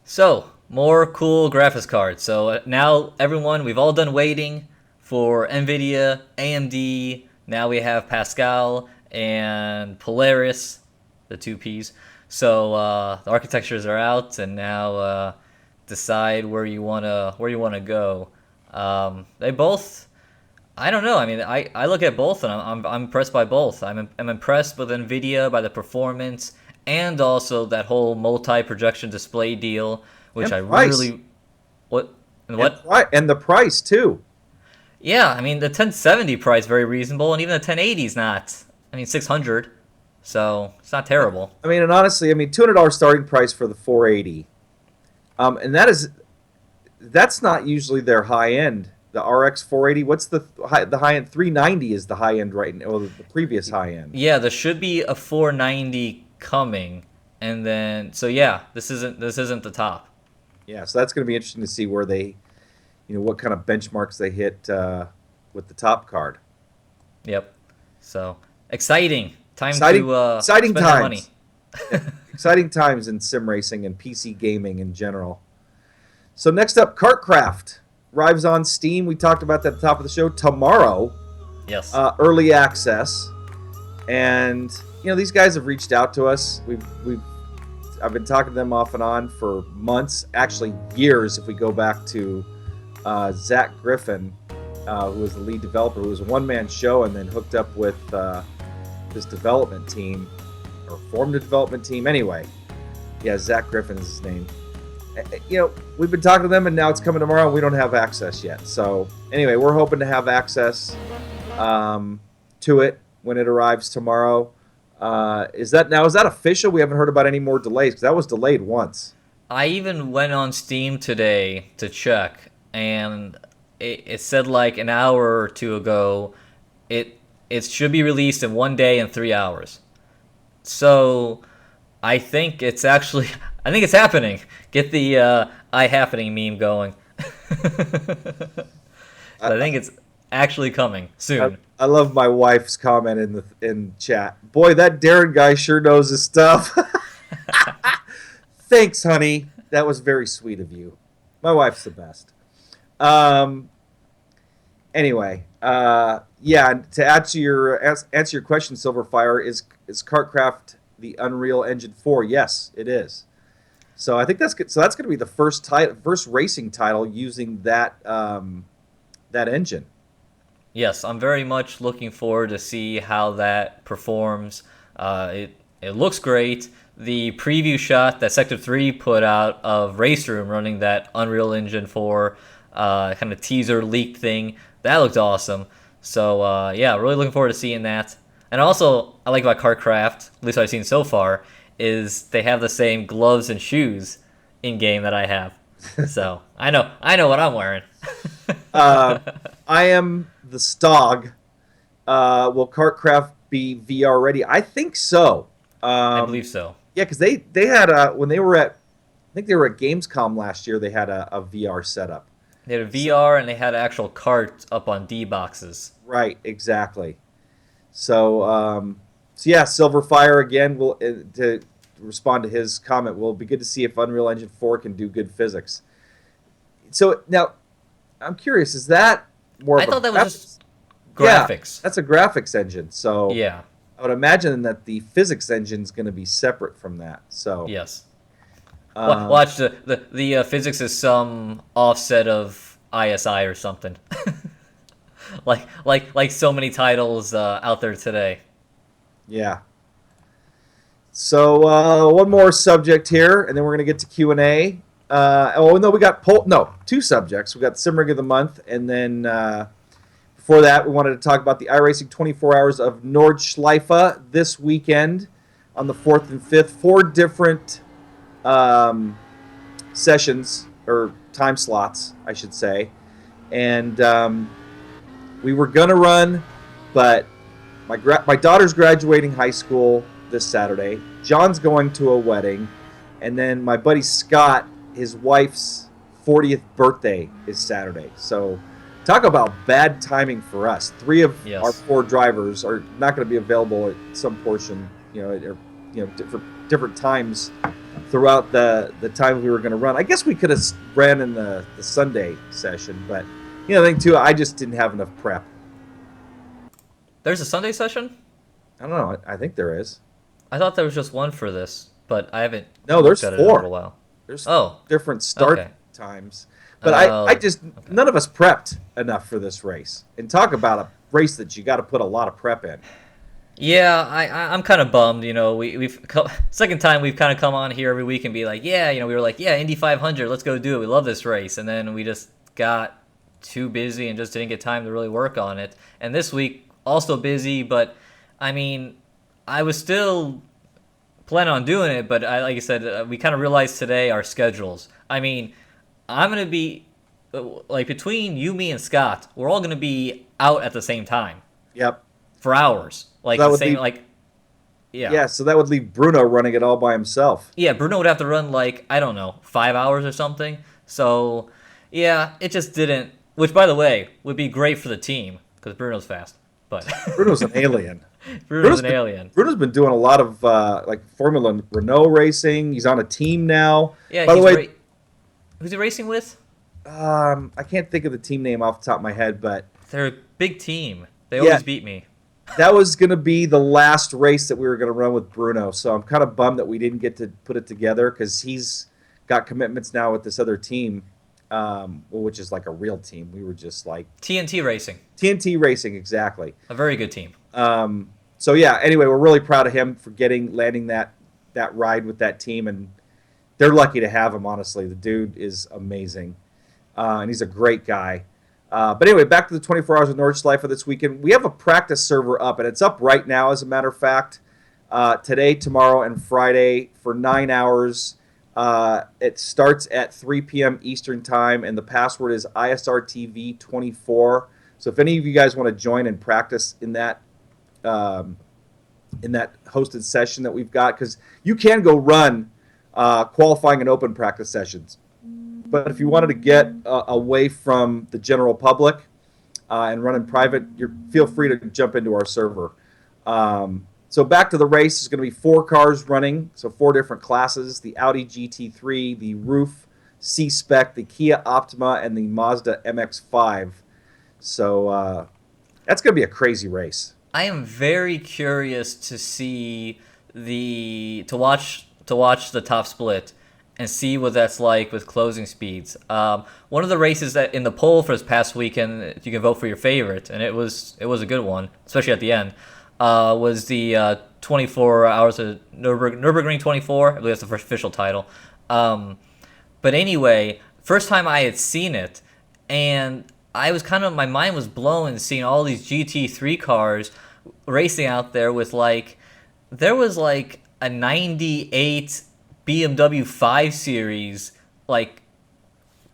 Speaker 3: So, more cool graphics cards. So now, everyone, we've all done waiting for NVIDIA, AMD. Now we have Pascal and Polaris, the 2 Ps. So the architectures are out, and now decide where you wanna go. They both, I don't know. I mean, I look at both, and I'm impressed by both. I'm impressed with NVIDIA by the performance, and also that whole multi-projection display deal, which
Speaker 1: and
Speaker 3: I
Speaker 1: price.
Speaker 3: really what.
Speaker 1: And the price too.
Speaker 3: Yeah, I mean the 1070 price very reasonable, and even the 1080 is not. I mean 600, so it's not terrible.
Speaker 1: I mean, and honestly, $200 starting price for the 480, and that's not usually their high end The RX 480. What's the high end? 390 is the high end right now. Well, the previous high end.
Speaker 3: Yeah, there should be a 490 coming, and then so yeah, this isn't the top.
Speaker 1: Yeah, so that's going to be interesting to see where they, what kind of benchmarks they hit with the top card.
Speaker 3: Yep. So exciting time
Speaker 1: Exciting,
Speaker 3: to
Speaker 1: exciting
Speaker 3: spend that money.
Speaker 1: times. Exciting times in sim racing and PC gaming in general. So next up, KartKraft arrives on Steam. We talked about that at the top of the show. Tomorrow,
Speaker 3: Yes.
Speaker 1: early access, and these guys have reached out to us. I've been talking to them off and on for months, actually years. If we go back to Zach Griffin, who was the lead developer, who was a one-man show, and then hooked up with this development team, or formed a development team. Anyway, yeah, Zach Griffin is his name. We've been talking to them, and now it's coming tomorrow, and we don't have access yet. So anyway, we're hoping to have access to it when it arrives tomorrow. Is that official? We haven't heard about any more delays, because that was delayed once.
Speaker 3: I even went on Steam today to check, and it said like an hour or two ago it should be released in 1 day and 3 hours. So I think it's happening. Get the happening meme going. I think it's actually coming soon.
Speaker 1: I love my wife's comment in chat. Boy, that Darren guy sure knows his stuff. Thanks, honey. That was very sweet of you. My wife's the best. Anyway, yeah. To answer your question, Silverfire, is KartKraft the Unreal Engine 4? Yes, it is. So I think that's good. So that's going to be the first racing title using that engine.
Speaker 3: Yes, I'm very much looking forward to see how that performs. It looks great. The preview shot that Sector 3 put out of Race Room running that Unreal Engine 4 kind of teaser leaked thing, that looked awesome. So yeah, really looking forward to seeing that. And also, I like about KartKraft, at least I've seen so far, is they have the same gloves and shoes in game that I have. So I know what I'm wearing.
Speaker 1: I am the Stog. Will KartKraft be VR ready? I think so.
Speaker 3: I believe so.
Speaker 1: Yeah, because they had when they were I think they were at Gamescom last year. They had a VR setup.
Speaker 3: They had a VR and they had actual carts up on D boxes.
Speaker 1: Right, exactly. So yeah, Silverfire again. Will to respond to his comment. Will be good to see if Unreal Engine 4 can do good physics. So now, I'm curious. Is that more?
Speaker 3: I thought that was just graphics.
Speaker 1: Yeah, that's a graphics engine. So
Speaker 3: yeah,
Speaker 1: I would imagine that the physics engine is going to be separate from that. So
Speaker 3: yes. Watch the physics is some offset of ISI or something. like so many titles out there today.
Speaker 1: Yeah. So one more subject here, and then we're going to get to Q&A. We got two subjects. We got the Sim Rig of the Month, and then before that, we wanted to talk about the iRacing 24 Hours of Nordschleife this weekend on the 4th and 5th. 4 different sessions, or time slots, I should say. And we were going to run, but my daughter's graduating high school this Saturday. John's going to a wedding. And then my buddy Scott, his wife's 40th birthday is Saturday. So talk about bad timing for us. 3 of our 4 drivers are not going to be available at some portion, for different times throughout the time we were going to run. I guess we could have ran in the Sunday session, but the thing too, I just didn't have enough prep.
Speaker 3: There's a Sunday session?
Speaker 1: I don't know. I think there is.
Speaker 3: I thought there was just one for this, but I haven't.
Speaker 1: No, there's
Speaker 3: looked at
Speaker 1: 4.
Speaker 3: it in a little while.
Speaker 1: There's
Speaker 3: Oh,
Speaker 1: different start
Speaker 3: okay.
Speaker 1: times. But I just, none of us prepped enough for this race. And talk about a race that you got to put a lot of prep in.
Speaker 3: Yeah, I'm kind of bummed. We've second time we've kind of come on here every week and be like, yeah, we were like, yeah, Indy 500, let's go do it. We love this race, and then we just got too busy and just didn't get time to really work on it. And this week also busy, but I mean, I was still planning on doing it, but like I said, we kind of realized today our schedules. I mean, I'm gonna be like between you, me, and Scott, we're all gonna be out at the same time
Speaker 1: Yep.
Speaker 3: for hours. Like
Speaker 1: That
Speaker 3: the
Speaker 1: would
Speaker 3: same,
Speaker 1: be
Speaker 3: like yeah.
Speaker 1: Yeah, so that would leave Bruno running it all by himself.
Speaker 3: Yeah, Bruno would have to run like, I don't know, 5 hours or something. So yeah, it just didn't. Which, by the way, would be great for the team because Bruno's fast. But
Speaker 1: Bruno's an alien.
Speaker 3: Bruno's an alien.
Speaker 1: Bruno's been doing a lot of like Formula Renault racing. He's on a team now.
Speaker 3: Yeah,
Speaker 1: By the way,
Speaker 3: who's he racing with?
Speaker 1: I can't think of the team name off the top of my head, but
Speaker 3: They're a big team. They
Speaker 1: Yeah.
Speaker 3: always beat me.
Speaker 1: that was going to be the last race that we were going to run with Bruno. So I'm kind of bummed that we didn't get to put it together because he's got commitments now with this other team, which is like a real team. We were just like
Speaker 3: TNT Racing,
Speaker 1: TNT Racing, exactly.
Speaker 3: a very good team.
Speaker 1: So yeah, anyway, we're really proud of him for landing that ride with that team, and they're lucky to have him. Honestly, the dude is amazing, and he's a great guy. But anyway, back to the 24 Hours of Nordschleife for this weekend. We have a practice server up, and it's up right now, as a matter of fact. Today, tomorrow, and Friday for 9 hours. It starts at 3 p.m. Eastern Time, and the password is ISRTV24. So if any of you guys want to join and practice in that hosted session that we've got, because you can go run qualifying and open practice sessions. But if you wanted to get away from the general public and run in private, feel free to jump into our server. So back to the race, there's going to be 4 cars running, so 4 different classes: the Audi GT3, the Roof C-Spec, the Kia Optima, and the Mazda MX-5. So that's going to be a crazy race.
Speaker 3: I am very curious to see to watch the top split and see what that's like with closing speeds. One of the races that in the poll for this past weekend, you can vote for your favorite, and it was a good one, especially at the end. Was the 24 Hours of Nürburgring 24. I believe that's the first official title. But anyway, first time I had seen it, and I was my mind was blown seeing all these GT3 cars racing out there with there was a 98 BMW 5 Series,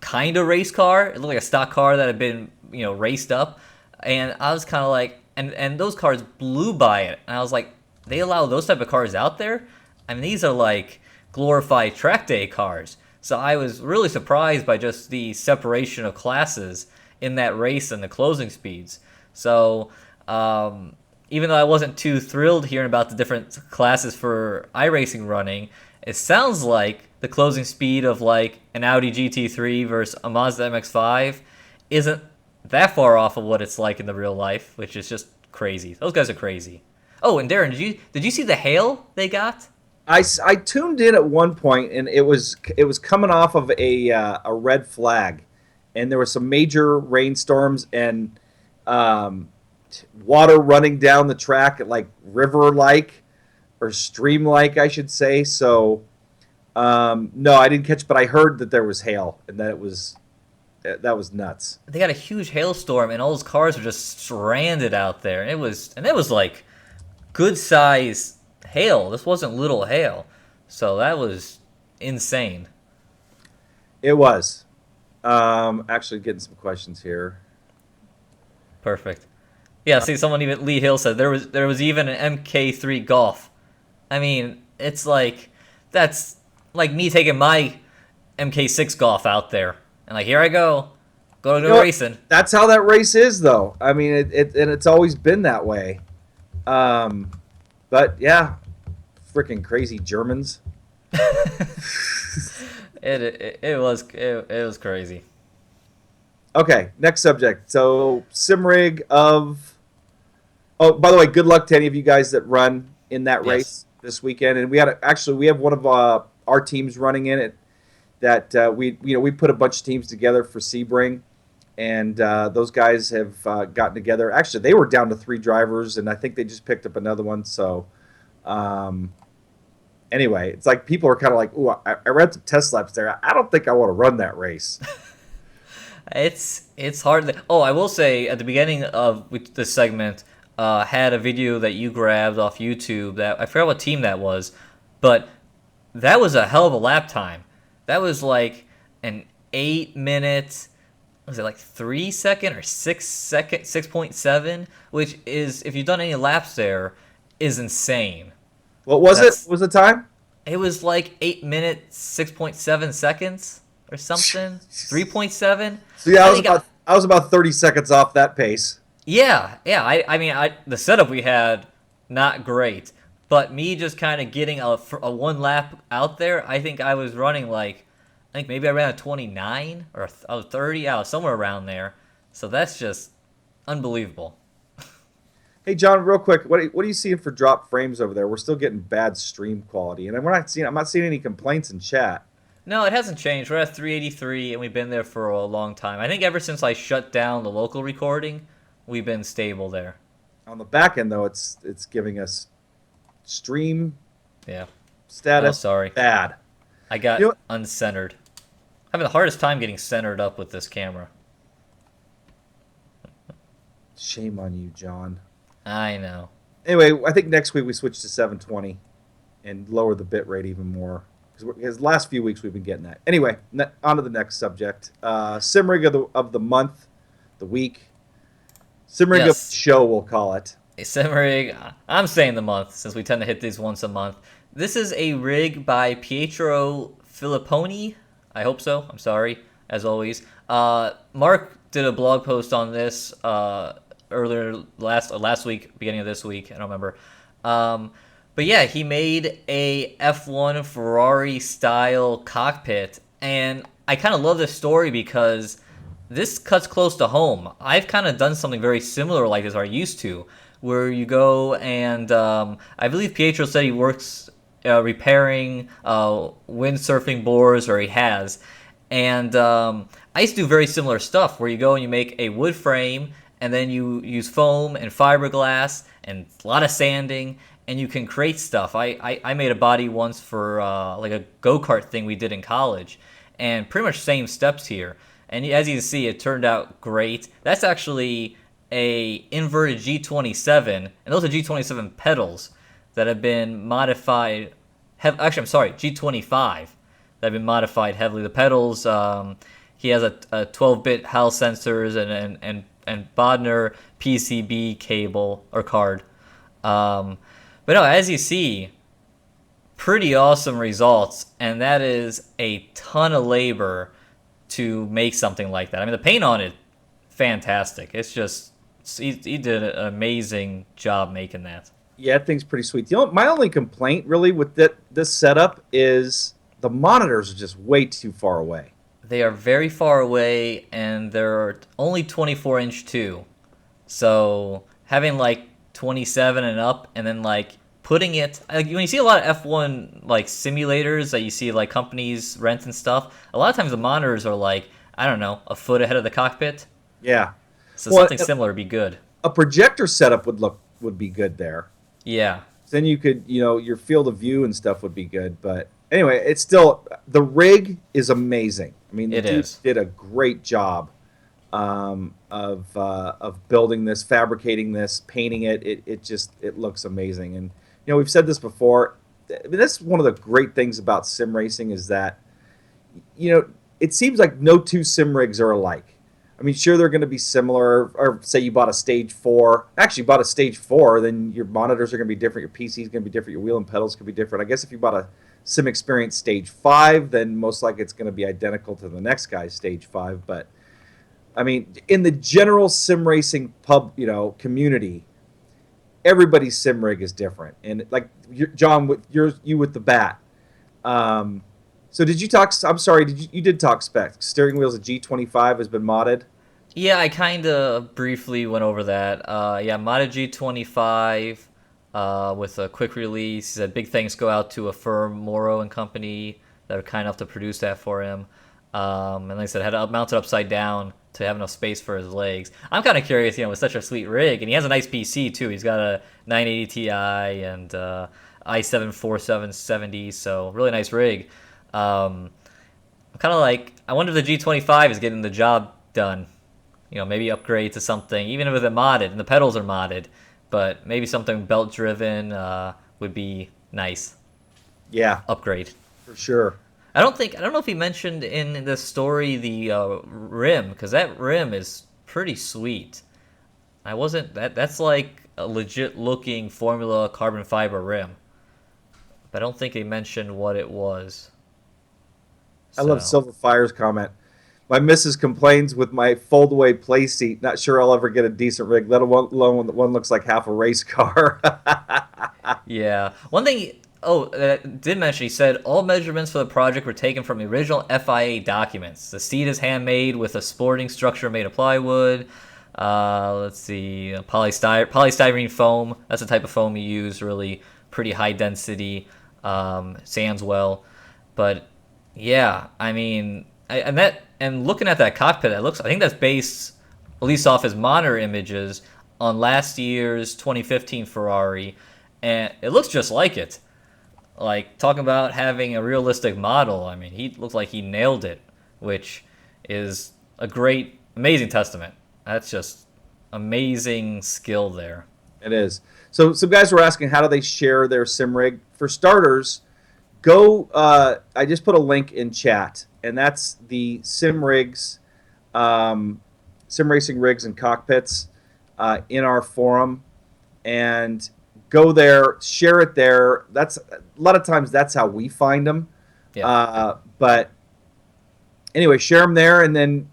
Speaker 3: kind of race car. It looked like a stock car that had been, raced up. And I was kind of and those cars blew by it. And I was like, they allow those type of cars out there? I mean, these are glorified track day cars. So I was really surprised by just the separation of classes in that race and the closing speeds. So even though I wasn't too thrilled hearing about the different classes for iRacing running, it sounds like the closing speed of an Audi GT3 versus a Mazda MX-5 isn't that far off of what it's like in the real life, which is just crazy. Those guys are crazy. Oh, and Darren, did you see the hail they got?
Speaker 1: I tuned in at one point, and it was coming off of a red flag, and there were some major rainstorms and water running down the track, river-like or stream-like, I should say. So no, I didn't catch, but I heard that there was hail, and that was nuts.
Speaker 3: They got a huge hailstorm, and all those cars were just stranded out there. And it was good size hail. This wasn't little hail, so that was insane.
Speaker 1: It was. Actually, getting some questions here.
Speaker 3: Perfect. Yeah, see, Lee Hill said there was even an MK3 Golf. I mean, it's that's like me taking my MK6 Golf out there and here I go racing.
Speaker 1: That's how that race is, though. I mean, it's always been that way. But yeah, freaking crazy Germans.
Speaker 3: It was crazy.
Speaker 1: Okay, next subject. So Simrig of. Oh, by the way, good luck to any of you guys that run in that race this weekend. And we have one of our teams running in it. That we put a bunch of teams together for Sebring, and those guys have gotten together. Actually, they were down to 3 drivers, and I think they just picked up another one. So, anyway, it's people are kind of ooh, I ran some test laps there. I don't think I want to run that race.
Speaker 3: It's hard. I will say at the beginning of this segment, had a video that you grabbed off YouTube that I forgot what team that was, but that was a hell of a lap time. That was an 8-minute was it like 3 second or 6 second, 6.7, which is, if you've done any laps there, is insane.
Speaker 1: What was
Speaker 3: That's-
Speaker 1: it? What was the time?
Speaker 3: It was like 8 minutes, 6.7 seconds or something. 3.7.
Speaker 1: So yeah,
Speaker 3: I think
Speaker 1: I was about 30 seconds off that pace.
Speaker 3: Yeah, yeah. I mean, the setup we had, not great. But me just kind of getting a one lap out there, I think I was running like, I think maybe I ran a 29 or a 30, yeah, somewhere around there. So that's just unbelievable.
Speaker 1: Hey John, real quick, what are you seeing for drop frames over there? We're still getting bad stream quality, and I'm not seeing any complaints in chat.
Speaker 3: No, it hasn't changed. We're at 383, and we've been there for a long time. I think ever since I shut down the local recording, we've been stable there.
Speaker 1: On the back end though, it's giving us stream
Speaker 3: Yeah.
Speaker 1: status
Speaker 3: Oh, sorry.
Speaker 1: bad.
Speaker 3: I got
Speaker 1: You know-
Speaker 3: uncentered. Having the hardest time getting centered up with this camera.
Speaker 1: Shame on you, John.
Speaker 3: I know.
Speaker 1: Anyway, I think next week we switch to 720 and lower the bit rate even more because the last few weeks we've been getting that. Anyway, on to the next subject. Sim rig of the month, the week. Sim rig of
Speaker 3: Yes.
Speaker 1: the show, we'll call it.
Speaker 3: A sim rig, I'm saying the month since we tend to hit these once a month. This is a rig by Pietro Filippone. I hope so. I'm sorry, as always. Mark did a blog post on this earlier last week, beginning of this week. I don't remember. But yeah, he made a F1 Ferrari style cockpit, and I kind of love this story because this cuts close to home. I've kind of done something very similar like this, or I used to, where you go and I believe Pietro said he works repairing windsurfing boards, or he has. And I used to do very similar stuff where you go and you make a wood frame and then you use foam and fiberglass and a lot of sanding and you can create stuff. I made a body once for like a go-kart thing we did in college, and pretty much same steps here. And as you can see, it turned out great. That's actually a inverted G27, and those are G27 pedals that have been modified. Actually, I'm sorry, G25 that have been modified heavily. The pedals, he has a 12-bit Hal sensors and Bodner PCB cable or card. But no, as you see, pretty awesome results, and that is a ton of labor to make something like that. I mean, the paint on it, fantastic. It's just, he did an amazing job making that.
Speaker 1: Yeah, that thing's pretty sweet. My only complaint really with this setup is the monitors are just way too far away.
Speaker 3: They are very far away, and they're only 24-inch too. So having like 27 and up, and then like putting it, like when you see a lot of F1 like simulators that you see like companies rent and stuff, a lot of times the monitors are like, I don't know, a foot ahead of the cockpit.
Speaker 1: Yeah.
Speaker 3: So
Speaker 1: Well,
Speaker 3: something similar would be good.
Speaker 1: A projector setup would be good there.
Speaker 3: Yeah.
Speaker 1: Then you could, your field of view and stuff would be good. But anyway, it's still, the rig is amazing. I mean, the dude did a great job of building this, fabricating this, painting it. It looks amazing. And we've said this before. I mean, that's one of the great things about sim racing is that it seems like no two sim rigs are alike. I mean, sure, they're going to be similar, or say you bought a Stage 4. Actually, bought a Stage 4, then your monitors are going to be different, your PC is going to be different, your wheel and pedals could be different. I guess if you bought a Sim Experience Stage 5, then most likely it's going to be identical to the next guy's Stage 5. But, I mean, in the general sim racing community, everybody's sim rig is different. And, like, John, with you with the bat. So did you talk? I'm sorry. You did talk specs? Steering wheel's a G25 has been modded.
Speaker 3: Yeah, I kind of briefly went over that. Yeah, modded G25 with a quick release. He said big thanks go out to a firm, Moro and Company, that were kind enough to produce that for him. And like I said, had it mounted upside down to have enough space for his legs. I'm kind of curious, with such a sweet rig, and he has a nice PC too. He's got a 980 Ti and i7 4770, so really nice rig. I'm kind of like, I wonder if the G25 is getting the job done. Maybe upgrade to something, even if it's modded and the pedals are modded, but maybe something belt driven would be nice.
Speaker 1: Yeah,
Speaker 3: Upgrade.
Speaker 1: for sure.
Speaker 3: I don't know if he mentioned in the story the rim, because that rim is pretty sweet. I wasn't that's like a legit looking Formula carbon fiber rim, but I don't think he mentioned what it was.
Speaker 1: I love
Speaker 3: So
Speaker 1: Silver Fire's comment. My missus complains with my fold-away play seat. Not sure I'll ever get a decent rig, let alone one looks like half a race car.
Speaker 3: yeah, one thing. Oh, did mention he said all measurements for the project were taken from the original FIA documents. The seat is handmade with a sporting structure made of plywood. Let's see, polystyrene foam. That's the type of foam you use. Really pretty high density. Sands well, but yeah, I mean, and looking at that cockpit, it looks. I think that's based, at least off his monitor images, on last year's 2015 Ferrari, and it looks just like it. Like, talking about having a realistic model, I mean, he looked like he nailed it, which is a great, amazing testament. That's just amazing skill there.
Speaker 1: It is. So some guys were asking how do they share their sim rig. For starters, go. I just put a link in chat, and that's the sim rigs, sim racing rigs and cockpits in our forum, and go there, share it there. That's a lot of times that's how we find them.
Speaker 3: Yeah.
Speaker 1: But anyway, share them there, and then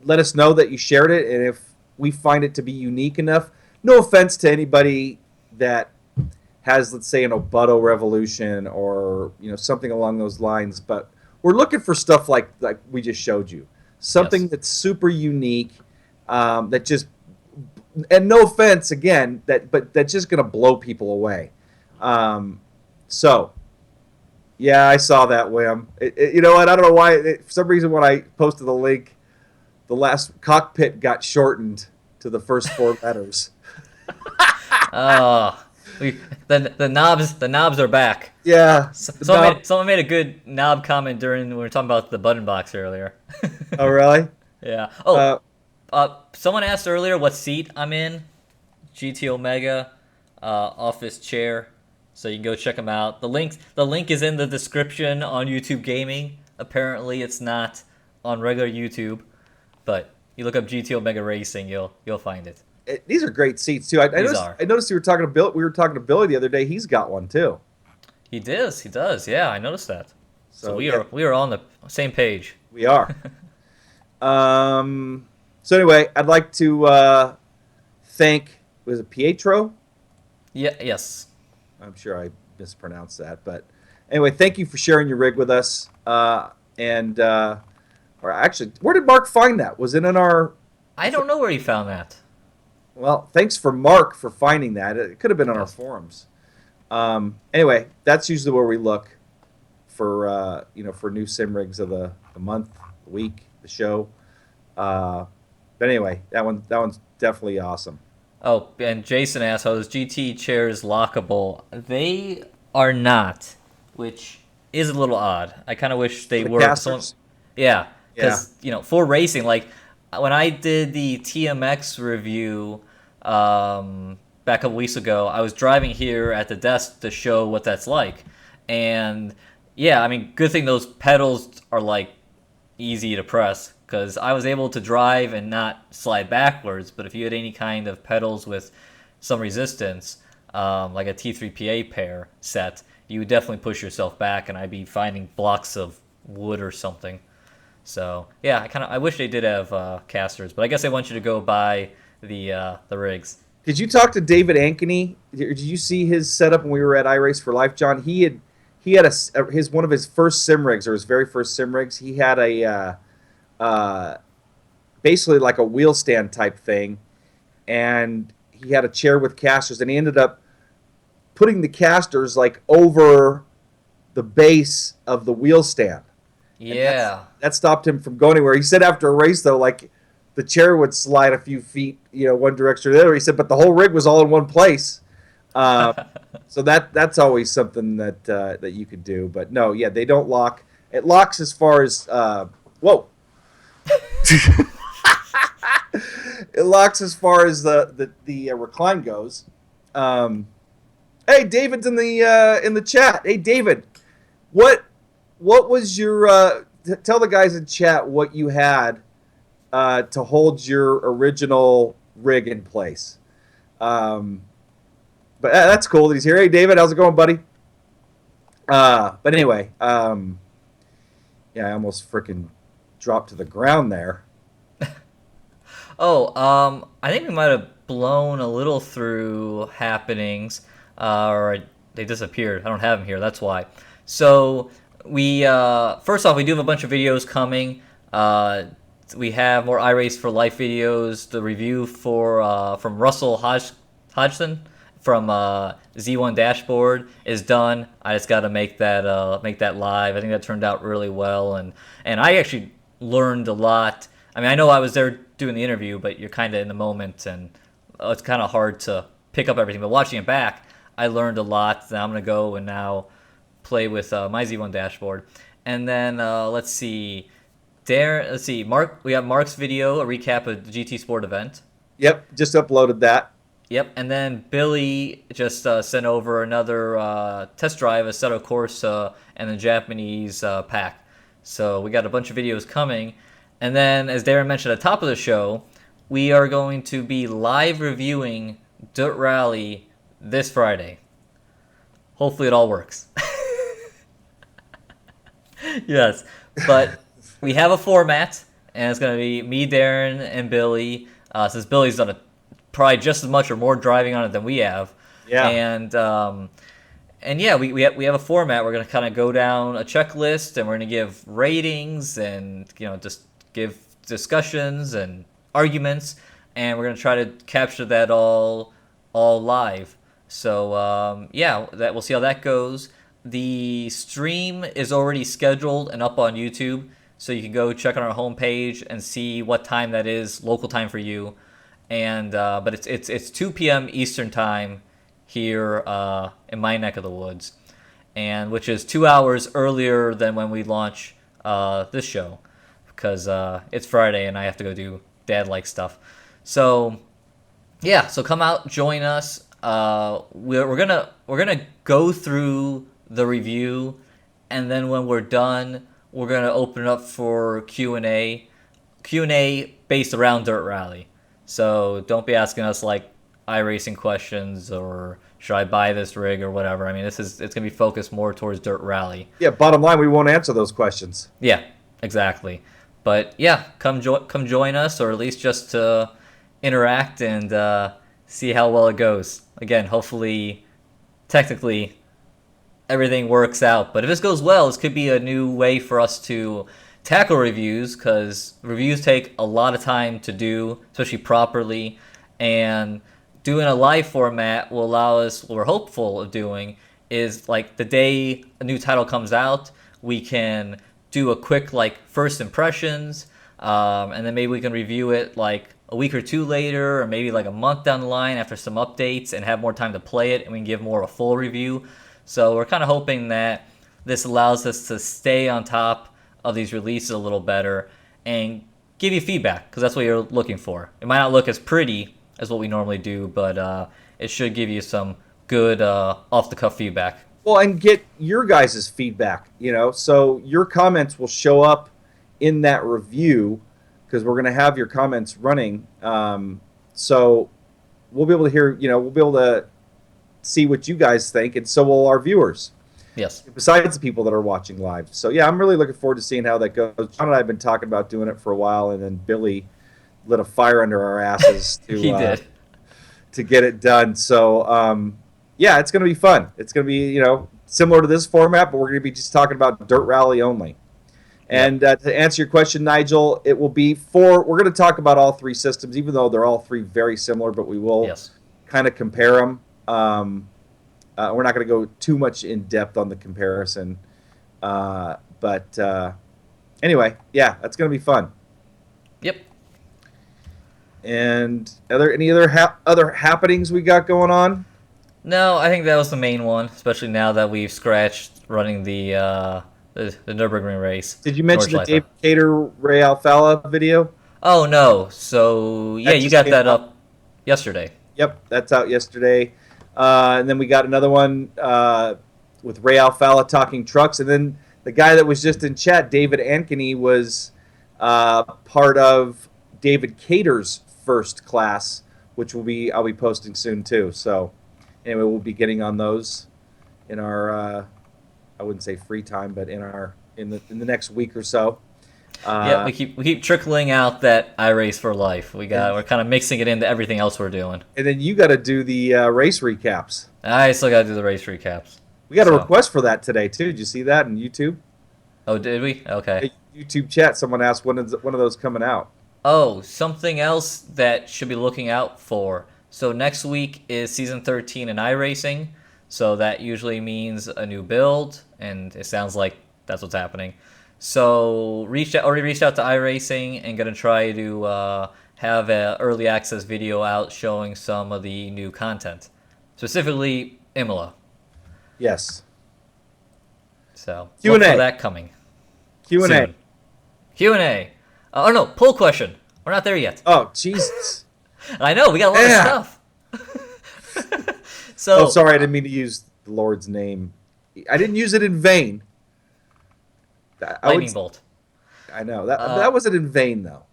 Speaker 1: let us know that you shared it, and if we find it to be unique enough. No offense to anybody that has, let's say, an Obuto Revolution or something along those lines, but we're looking for stuff like we just showed you, something
Speaker 3: Yes.
Speaker 1: that's super unique, that just, and no offense again, but that's just gonna blow people away. So yeah, I saw that, Wham. You know what? I don't know why. For some reason, when I posted the link, the last cockpit got shortened to the first four letters.
Speaker 3: Oh, the knobs are back.
Speaker 1: Yeah.
Speaker 3: Someone made a good knob comment during when we were talking about the button box earlier.
Speaker 1: Oh, really?
Speaker 3: Yeah.
Speaker 1: Uh,
Speaker 3: Someone asked earlier what seat I'm in. GT Omega, office chair. So you can go check them out. The link is in the description on YouTube Gaming. Apparently, it's not on regular YouTube, but you look up GT Omega Racing, you'll find it.
Speaker 1: these are great seats too. I noticed you were talking to Bill. We were talking to Billy the other day. He's got one too.
Speaker 3: He does. Yeah, I noticed that. So we
Speaker 1: yeah,
Speaker 3: are on the same page.
Speaker 1: we are. So anyway, I'd like to thank, was it Pietro?
Speaker 3: Yeah. Yes.
Speaker 1: I'm sure I mispronounced that, but anyway, thank you for sharing your rig with us. Or actually, where did Mark find that? Was it in our?
Speaker 3: I don't know where he found that.
Speaker 1: Well, thanks for Mark for finding that. It could have been on our forums. Anyway, that's usually where we look for for new sim rigs of the month, the week, the show. But anyway, that one's definitely awesome.
Speaker 3: Oh, and Jason asked, "Are those GT chairs lockable?" They are not, which is a little odd. I kind of wish they were.
Speaker 1: Casters?
Speaker 3: Yeah, because for racing, like when I did the TMX review back a couple weeks ago, I was driving here at the desk to show what that's like, and yeah, I mean, good thing those pedals are like easy to press, because I was able to drive and not slide backwards. But if you had any kind of pedals with some resistance, like a T3PA pair set, you would definitely push yourself back, and I'd be finding blocks of wood or something. So yeah, I wish they did have casters, but I guess they want you to go buy the rigs.
Speaker 1: Did you talk to David Ankeny? Did you see his setup when we were at iRace for Life, John? He had his one of his first sim rigs, or his very first sim rigs. He had a basically like a wheel stand type thing, and he had a chair with casters, and he ended up putting the casters like over the base of the wheel stand.
Speaker 3: Yeah.
Speaker 1: That stopped him from going anywhere. He said after a race though, like the chair would slide a few feet, one direction or the other. He said, but the whole rig was all in one place. So that's always something that you could do. But no, yeah, they don't lock. It locks as far as whoa. It locks as far as the recline goes. Hey, David's in the chat. Hey, David, what what was your tell the guys in chat what you had to hold your original rig in place. But that's cool that he's here. Hey, David, how's it going, buddy? But anyway, yeah, I almost freaking dropped to the ground there.
Speaker 3: I think we might have blown a little through happenings, or they disappeared. I don't have them here. That's why. So we first off, we do have a bunch of videos coming. We have more iRace for Life videos. The review for from Russell Hodgson from Z1 Dashboard is done. I just got to make that live. I think that turned out really well, and I actually learned a lot. I mean, I know I was there doing the interview, but you're kind of in the moment, and it's kind of hard to pick up everything. But watching it back, I learned a lot. And I'm gonna go and now play with my Z1 Dashboard, and then let's see. Mark. We have Mark's video, a recap of the GT Sport event.
Speaker 1: Yep, just uploaded that.
Speaker 3: Yep, and then Billy just sent over another test drive, Assetto Corsa, and the Japanese pack. So we got a bunch of videos coming. And then, as Darren mentioned at the top of the show, we are going to be live reviewing Dirt Rally this Friday. Hopefully it all works. Yes, but we have a format, and it's going to be me, Darren, and Billy. Since Billy's done probably just as much or more driving on it than we have.
Speaker 1: Yeah.
Speaker 3: And yeah, we have a format. We're going to kind of go down a checklist, and we're going to give ratings and, just give discussions and arguments, and we're going to try to capture that all live. So, yeah, we'll see how that goes. The stream is already scheduled and up on YouTube, so you can go check on our homepage and see what time that is, local time for you. And but it's 2 p.m. Eastern time here in my neck of the woods, and which is 2 hours earlier than when we launch this show, because it's Friday and I have to go do dad-like stuff. So yeah, so come out, join us. We're gonna go through the review, and then when we're done, we're gonna open it up for Q&A based around Dirt Rally. So don't be asking us like iRacing questions or should I buy this rig or whatever. I mean, it's gonna be focused more towards Dirt Rally.
Speaker 1: Yeah, bottom line, we won't answer those questions.
Speaker 3: Yeah, exactly. But yeah, come join us, or at least just to interact and see how well it goes. Again, hopefully, technically, everything works out. But if this goes well, this could be a new way for us to tackle reviews, because reviews take a lot of time to do, especially properly, and doing a live format will allow us, what we're hopeful of doing is like the day a new title comes out, we can do a quick like first impressions, and then maybe we can review it like a week or two later, or maybe like a month down the line after some updates, and have more time to play it, and we can give more of a full review. So we're kind of hoping that this allows us to stay on top of these releases a little better and give you feedback, because that's what you're looking for. It might not look as pretty as what we normally do, but it should give you some good off-the-cuff feedback.
Speaker 1: Well, and get your guys' feedback, so your comments will show up in that review, because we're going to have your comments running. So we'll be able to hear, we'll be able to see what you guys think, and so will our viewers.
Speaker 3: Yes.
Speaker 1: Besides the people that are watching live. So yeah, I'm really looking forward to seeing how that goes. John and I have been talking about doing it for a while, and then Billy lit a fire under our asses to
Speaker 3: He did.
Speaker 1: To get it done. So yeah, it's going to be fun. It's going to be similar to this format, but we're going to be just talking about Dirt Rally only. And to answer your question, Nigel, it will be we're going to talk about all three systems, even though they're all three very similar, but we will kind of compare them. We're not going to go too much in depth on the comparison. But anyway, yeah, that's going to be fun.
Speaker 3: Yep.
Speaker 1: And are there any other happenings we got going on?
Speaker 3: No, I think that was the main one, especially now that we've scratched running the Nürburgring race.
Speaker 1: Did you mention the Dave Cater Ray Alfala video?
Speaker 3: Oh, no. So, yeah, you got that up yesterday.
Speaker 1: Yep, that's out yesterday. And then we got another one with Ray Alfala talking trucks. And then the guy that was just in chat, David Ankeny, was part of David Cater's first class, which I'll be posting soon too. So anyway, we'll be getting on those in our I wouldn't say free time, but in the next week or so.
Speaker 3: Yeah, we keep trickling out that iRace for life. We're kind of mixing it into everything else we're doing.
Speaker 1: And then you got to do the race recaps.
Speaker 3: I still got to do the race recaps.
Speaker 1: We got a request for that today too. Did you see that on YouTube?
Speaker 3: Oh, did we? Okay.
Speaker 1: YouTube chat. Someone asked when is one of those coming out.
Speaker 3: Oh, something else that should be looking out for. So next week is season 13 in iRacing. So that usually means a new build, and it sounds like that's what's happening. So already reached out to iRacing and gonna try to have an early access video out showing some of the new content, specifically Imola.
Speaker 1: Yes.
Speaker 3: So
Speaker 1: Q&A.
Speaker 3: look for that coming.
Speaker 1: Q&A.
Speaker 3: Soon. Q&A. Oh no, poll question. We're not there yet.
Speaker 1: Oh Jesus.
Speaker 3: I know we got a lot of stuff. So.
Speaker 1: Oh, sorry, I didn't mean to use the Lord's name. I didn't use it in vain.
Speaker 3: Lightning bolt.
Speaker 1: I know that wasn't in vain though.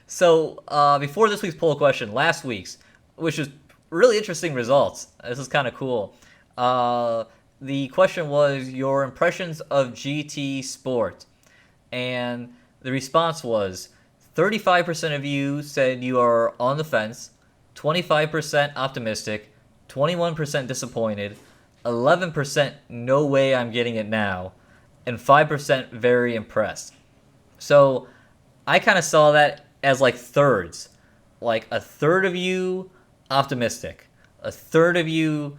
Speaker 3: So before this week's poll question, last week's, which is really interesting results. This is kind of cool. The question was your impressions of GT Sport, and the response was 35% of you said you are on the fence, 25% optimistic, 21% disappointed, 11% no way I'm getting it now, and 5% very impressed. So I kind of saw that as like thirds. Like a third of you optimistic, a third of you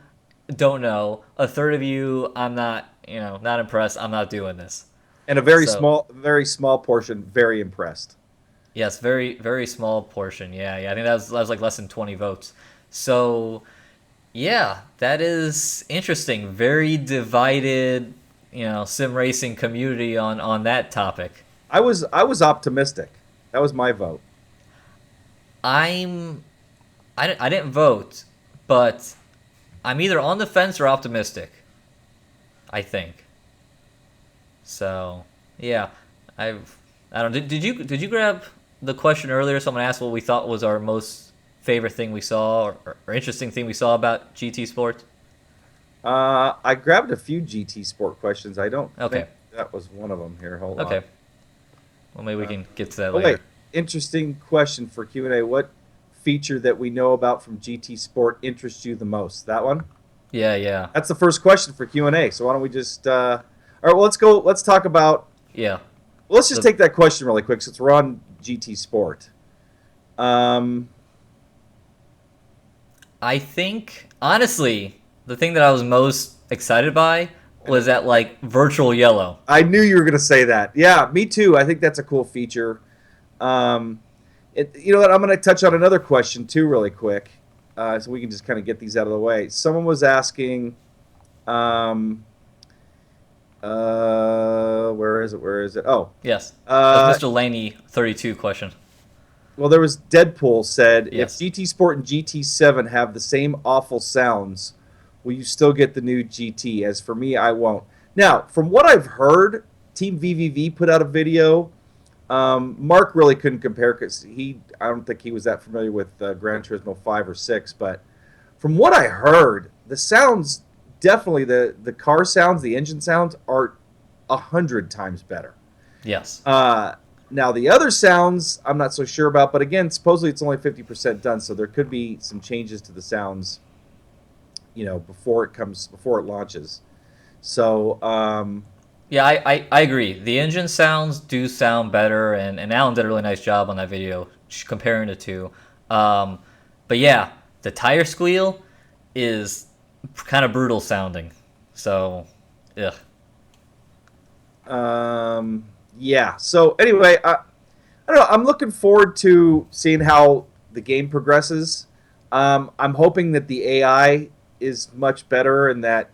Speaker 3: don't know, a third of you I'm not, not impressed, I'm not doing this.
Speaker 1: And a very small portion very impressed.
Speaker 3: Yes, very very small portion. Yeah. I think that was like less than 20 votes. So yeah, that is interesting. Very divided, sim racing community on that topic.
Speaker 1: I was optimistic. That was my vote.
Speaker 3: I didn't vote, but I'm either on the fence or optimistic, I think. So yeah, I don't know. Did you grab the question earlier? Someone asked what we thought was our most favorite thing we saw or interesting thing we saw about GT Sport.
Speaker 1: I grabbed a few GT Sport questions. I don't
Speaker 3: think
Speaker 1: that was one of them. Here, hold on.
Speaker 3: Okay. Well, maybe we can get to that later.
Speaker 1: Wait, interesting question for Q&A. What feature that we know about from GT Sport interests you the most? That one?
Speaker 3: Yeah.
Speaker 1: That's the first question for Q&A. So why don't we just... all right, well, let's go. Let's talk about...
Speaker 3: Yeah.
Speaker 1: Well, let's just take that question really quick since we're on GT Sport.
Speaker 3: I think, honestly, the thing that I was most excited by was that, like, virtual yellow.
Speaker 1: I knew you were going to say that. Yeah, me too. I think that's a cool feature. You know what? I'm going to touch on another question, too, really quick, so we can just kind of get these out of the way. Someone was asking, where is it? Oh.
Speaker 3: Yes. That's Mr. Laney 32 question.
Speaker 1: Well, there was Deadpool said,
Speaker 3: yes.
Speaker 1: If GT Sport and GT7 have the same awful sounds, will you still get the new GT? As for me, I won't. Now, from what I've heard, Team VVV put out a video. Mark really couldn't compare because I don't think he was that familiar with Gran Turismo 5 or 6. But from what I heard, the sounds, definitely the car sounds, the engine sounds are 100 times better.
Speaker 3: Yes.
Speaker 1: Now, the other sounds, I'm not so sure about. But again, supposedly it's only 50% done. So there could be some changes to the sounds, before it launches. So,
Speaker 3: yeah, I agree. The engine sounds do sound better, and Alan did a really nice job on that video comparing the two. But yeah, the tire squeal is kind of brutal sounding. So, ugh.
Speaker 1: Yeah. So anyway, I don't know. I'm looking forward to seeing how the game progresses. I'm hoping that the AI is much better and that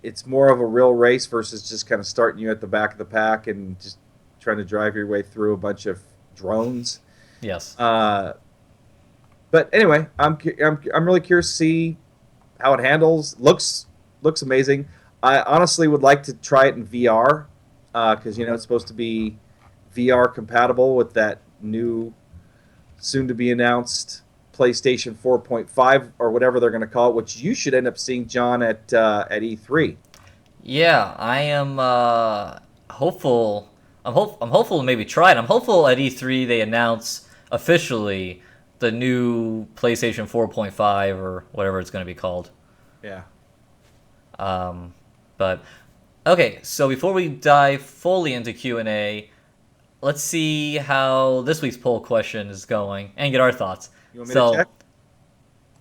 Speaker 1: it's more of a real race versus just kind of starting you at the back of the pack and just trying to drive your way through a bunch of drones.
Speaker 3: Yes.
Speaker 1: But anyway, I'm really curious to see how it handles. Looks amazing. I honestly would like to try it in VR because it's supposed to be VR compatible with that new, soon to be announced PlayStation 4.5 or whatever they're going to call it, which you should end up seeing, John, at E3.
Speaker 3: Yeah, I am hopeful. I'm hopeful to maybe try it. I'm hopeful at E3 they announce officially the new PlayStation 4.5 or whatever it's going to be called.
Speaker 1: Yeah.
Speaker 3: But okay, so before we dive fully into Q&A, let's see how this week's poll question is going and get our thoughts.
Speaker 1: You want me to check?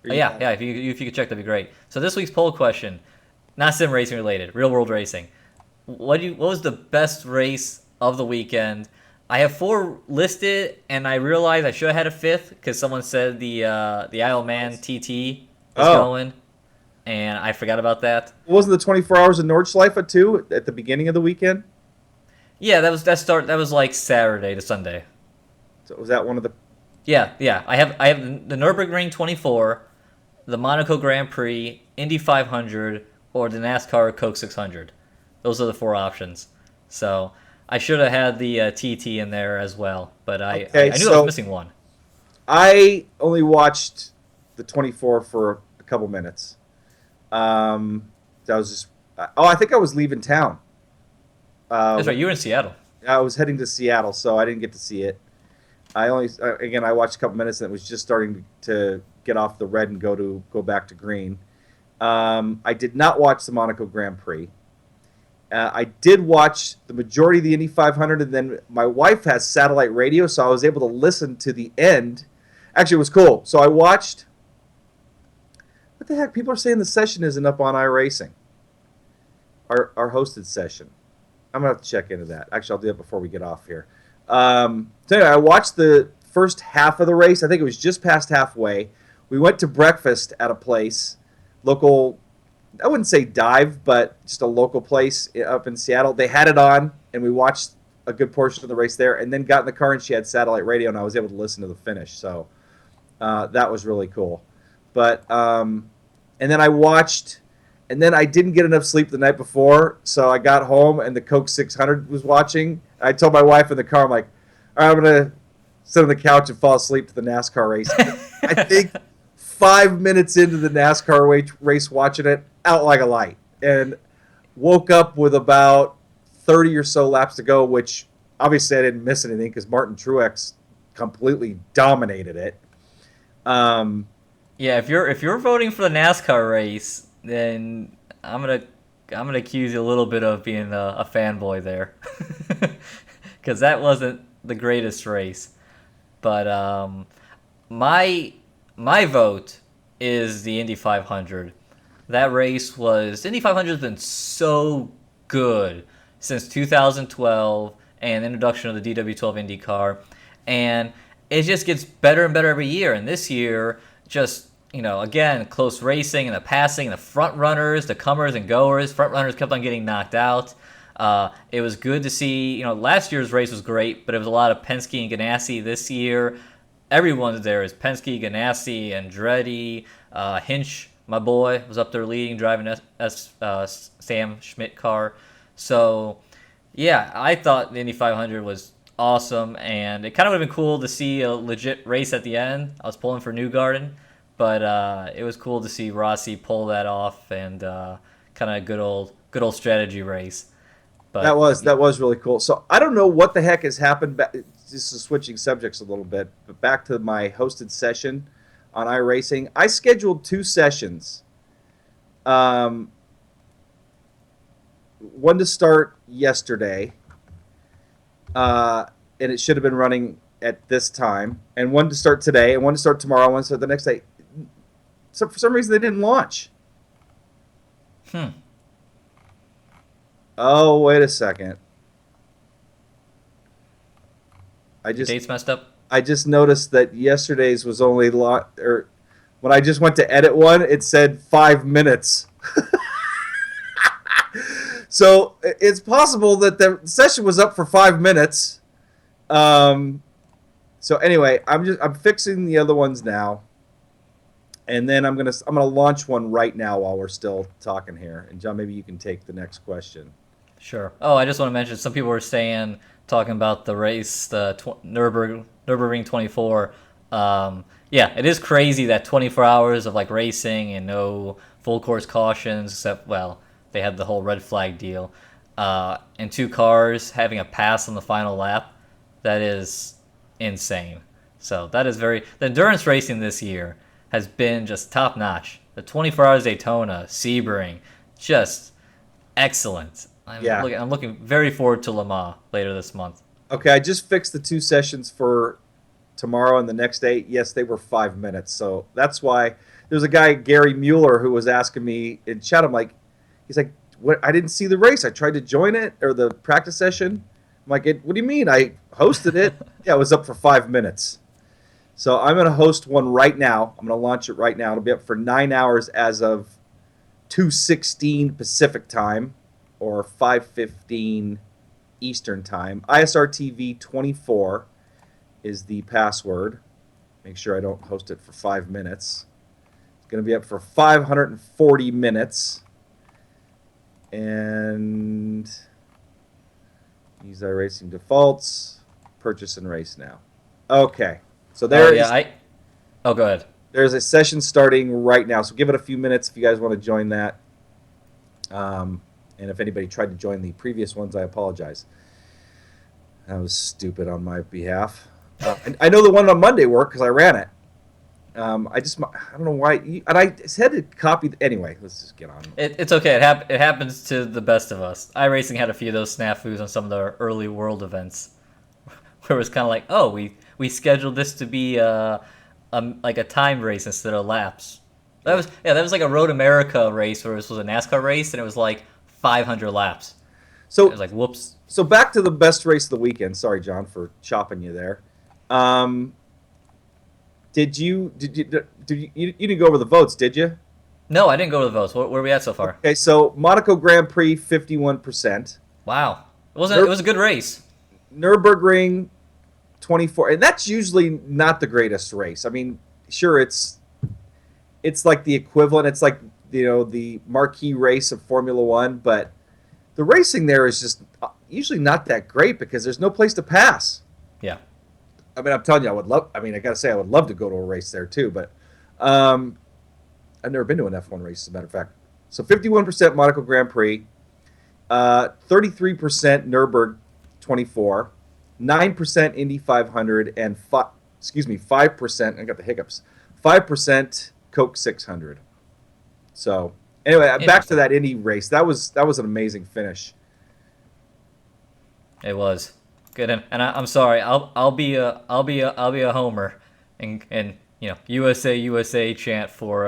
Speaker 3: Yeah. If you could check, that'd be great. So this week's poll question, not sim racing related, real world racing. What was the best race of the weekend? I have 4 listed, and I realized I should have had a 5th because someone said the Isle of Man TT was going, and I forgot about that.
Speaker 1: Wasn't the 24 Hours of Nordschleife too at the beginning of the weekend?
Speaker 3: Yeah, that was like Saturday to Sunday.
Speaker 1: So was that one of the?
Speaker 3: Yeah. I have the Nürburgring 24, the Monaco Grand Prix, Indy 500, or the NASCAR Coke 600. Those are the 4 options. So I should have had the TT in there as well, but I knew I was missing one.
Speaker 1: I only watched the 24 for a couple minutes. That was just. I think I was leaving town.
Speaker 3: That's right. You were in Seattle.
Speaker 1: I was heading to Seattle, so I didn't get to see it. I watched a couple minutes, and it was just starting to get off the red and go back to green. I did not watch the Monaco Grand Prix. I did watch the majority of the Indy 500, and then my wife has satellite radio, so I was able to listen to the end. Actually, it was cool. So I watched. What the heck? People are saying the session isn't up on iRacing. Our hosted session. I'm going to have to check into that. Actually, I'll do it before we get off here. So anyway, I watched the first half of the race. I think it was just past halfway. We went to breakfast at a place, local, I wouldn't say dive, but just a local place up in Seattle. They had it on, and we watched a good portion of the race there, and then got in the car, and she had satellite radio, and I was able to listen to the finish. So that was really cool. But and then I watched... And then I didn't get enough sleep the night before, so I got home and the Coke 600 was watching. I told my wife in the car, I'm like, all right, I'm going to sit on the couch and fall asleep to the NASCAR race. I think 5 minutes into the NASCAR race watching it, out like a light. And woke up with about 30 or so laps to go, which obviously I didn't miss anything because Martin Truex completely dominated it.
Speaker 3: Yeah, if you're voting for the NASCAR race, then I'm gonna accuse you a little bit of being a fanboy there, because that wasn't the greatest race. But my vote is the Indy 500. That race was Indy 500 has been so good since 2012 and the introduction of the DW12 IndyCar, and it just gets better and better every year. And this year, just again, close racing and the passing, and the front runners, the comers and goers. Front runners kept on getting knocked out. It was good to see. Last year's race was great, but it was a lot of Penske and Ganassi. This year, everyone's there. Is Penske, Ganassi, Andretti, Hinch, my boy, was up there leading, driving Sam Schmidt car. So, yeah, I thought the Indy 500 was awesome, and it kind of would have been cool to see a legit race at the end. I was pulling for Newgarden. But it was cool to see Rossi pull that off, and kind of a good old strategy race. But that was really cool. So I don't know what the heck has happened. This is switching subjects a little bit, but back to my hosted session on iRacing. I scheduled 2 sessions. One to start yesterday, and it should have been running at this time, and one to start today, and one to start tomorrow, and one to start the next day. So for some reason they didn't launch. Oh, wait a second. Dates messed up.
Speaker 1: I just noticed that yesterday's was only when I just went to edit one, it said 5 minutes. So it's possible that the session was up for 5 minutes. So anyway, I'm fixing the other ones now. And then I'm gonna launch one right now while we're still talking here. And John, maybe you can take the next question.
Speaker 3: Sure. Oh, I just want to mention some people were saying talking about the race, the Nürburgring 24. Yeah, it is crazy that 24 hours of like racing and no full course cautions, except well, they had the whole red flag deal, and two cars having a pass on the final lap. That is insane. So that is the endurance racing this year has been just top notch. The 24 hours Daytona, Sebring, just excellent. I'm looking very forward to Le Mans later this month.
Speaker 1: Okay, I just fixed the 2 sessions for tomorrow and the next day. Yes, they were 5 minutes. So that's why there's a guy, Gary Mueller, who was asking me in chat. He's like, what? I didn't see the race. I tried to join it or the practice session. I'm like, what do you mean? I hosted it. Yeah, it was up for 5 minutes. So I'm going to host one right now. I'm going to launch it right now. It'll be up for 9 hours as of 2:16 Pacific time or 5:15 Eastern time. ISRTV 24 is the password. Make sure I don't host it for 5 minutes. It's going to be up for 540 minutes. And use iRacing defaults. Purchase and race now. Okay. So there
Speaker 3: Oh, go ahead.
Speaker 1: There's a session starting right now. So give it a few minutes if you guys want to join that. And if anybody tried to join the previous ones, I apologize. That was stupid on my behalf. And I know the one on Monday worked because I ran it. I don't know why. And I had to copy. Anyway, let's just get on.
Speaker 3: It's okay. It happens to the best of us. iRacing had a few of those snafus on some of the early world events, where it was kind of like, oh, we scheduled this to be like a time race instead of laps. That was like a Road America race where this was a NASCAR race and it was like 500 laps.
Speaker 1: So
Speaker 3: it was like whoops.
Speaker 1: So back to the best race of the weekend. Sorry, John, for chopping you there. You didn't go over the votes, did you?
Speaker 3: No, I didn't go to the votes. Where are we at so far?
Speaker 1: Okay, so Monaco Grand Prix 51%.
Speaker 3: Wow, it was a good race.
Speaker 1: Nürburgring 24, and that's usually not the greatest race. I mean, sure, it's like the equivalent. It's like the marquee race of Formula One, but the racing there is just usually not that great because there's no place to pass.
Speaker 3: Yeah.
Speaker 1: I mean, I'm telling you, I gotta say, I would love to go to a race there too, but I've never been to an F1 race, as a matter of fact. So 51% Monaco Grand Prix, 33% Nürburgring 24, 9% Indy 500, and 5%. I got the hiccups. 5% Coke 600. So anyway, back to that Indy race. That was an amazing finish.
Speaker 3: It was good, and I'm sorry. I'll be a homer, and USA chant for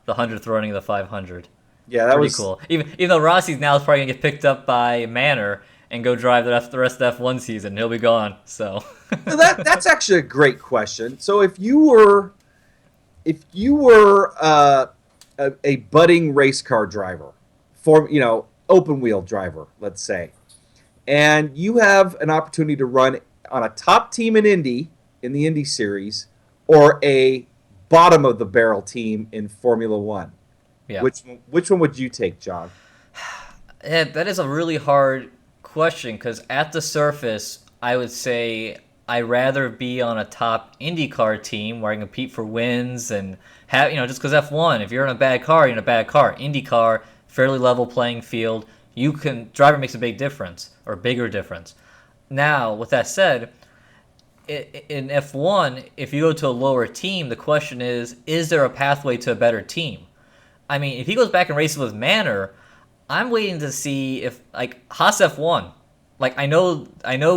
Speaker 3: the 100th running of the 500.
Speaker 1: Yeah, that
Speaker 3: was cool. Even though Rossi's now is probably gonna get picked up by Manor and go drive the rest of the F1 season, he'll be gone. So
Speaker 1: that's actually a great question. So if you were a budding race car driver, open wheel driver, let's say, and you have an opportunity to run on a top team in the Indy series, or a bottom of the barrel team in Formula One,
Speaker 3: yeah,
Speaker 1: which one would you take, John?
Speaker 3: Yeah, that is a really hard question because at the surface, I would say I'd rather be on a top IndyCar team where I can compete for wins and have, just because F1, if you're in a bad car, you're in a bad car. IndyCar, fairly level playing field. Driver makes a big difference or bigger difference. Now, with that said, in F1, if you go to a lower team, the question is there a pathway to a better team? I mean, if he goes back and races with Manor, I'm waiting to see if, like, Haas F1. Like, I know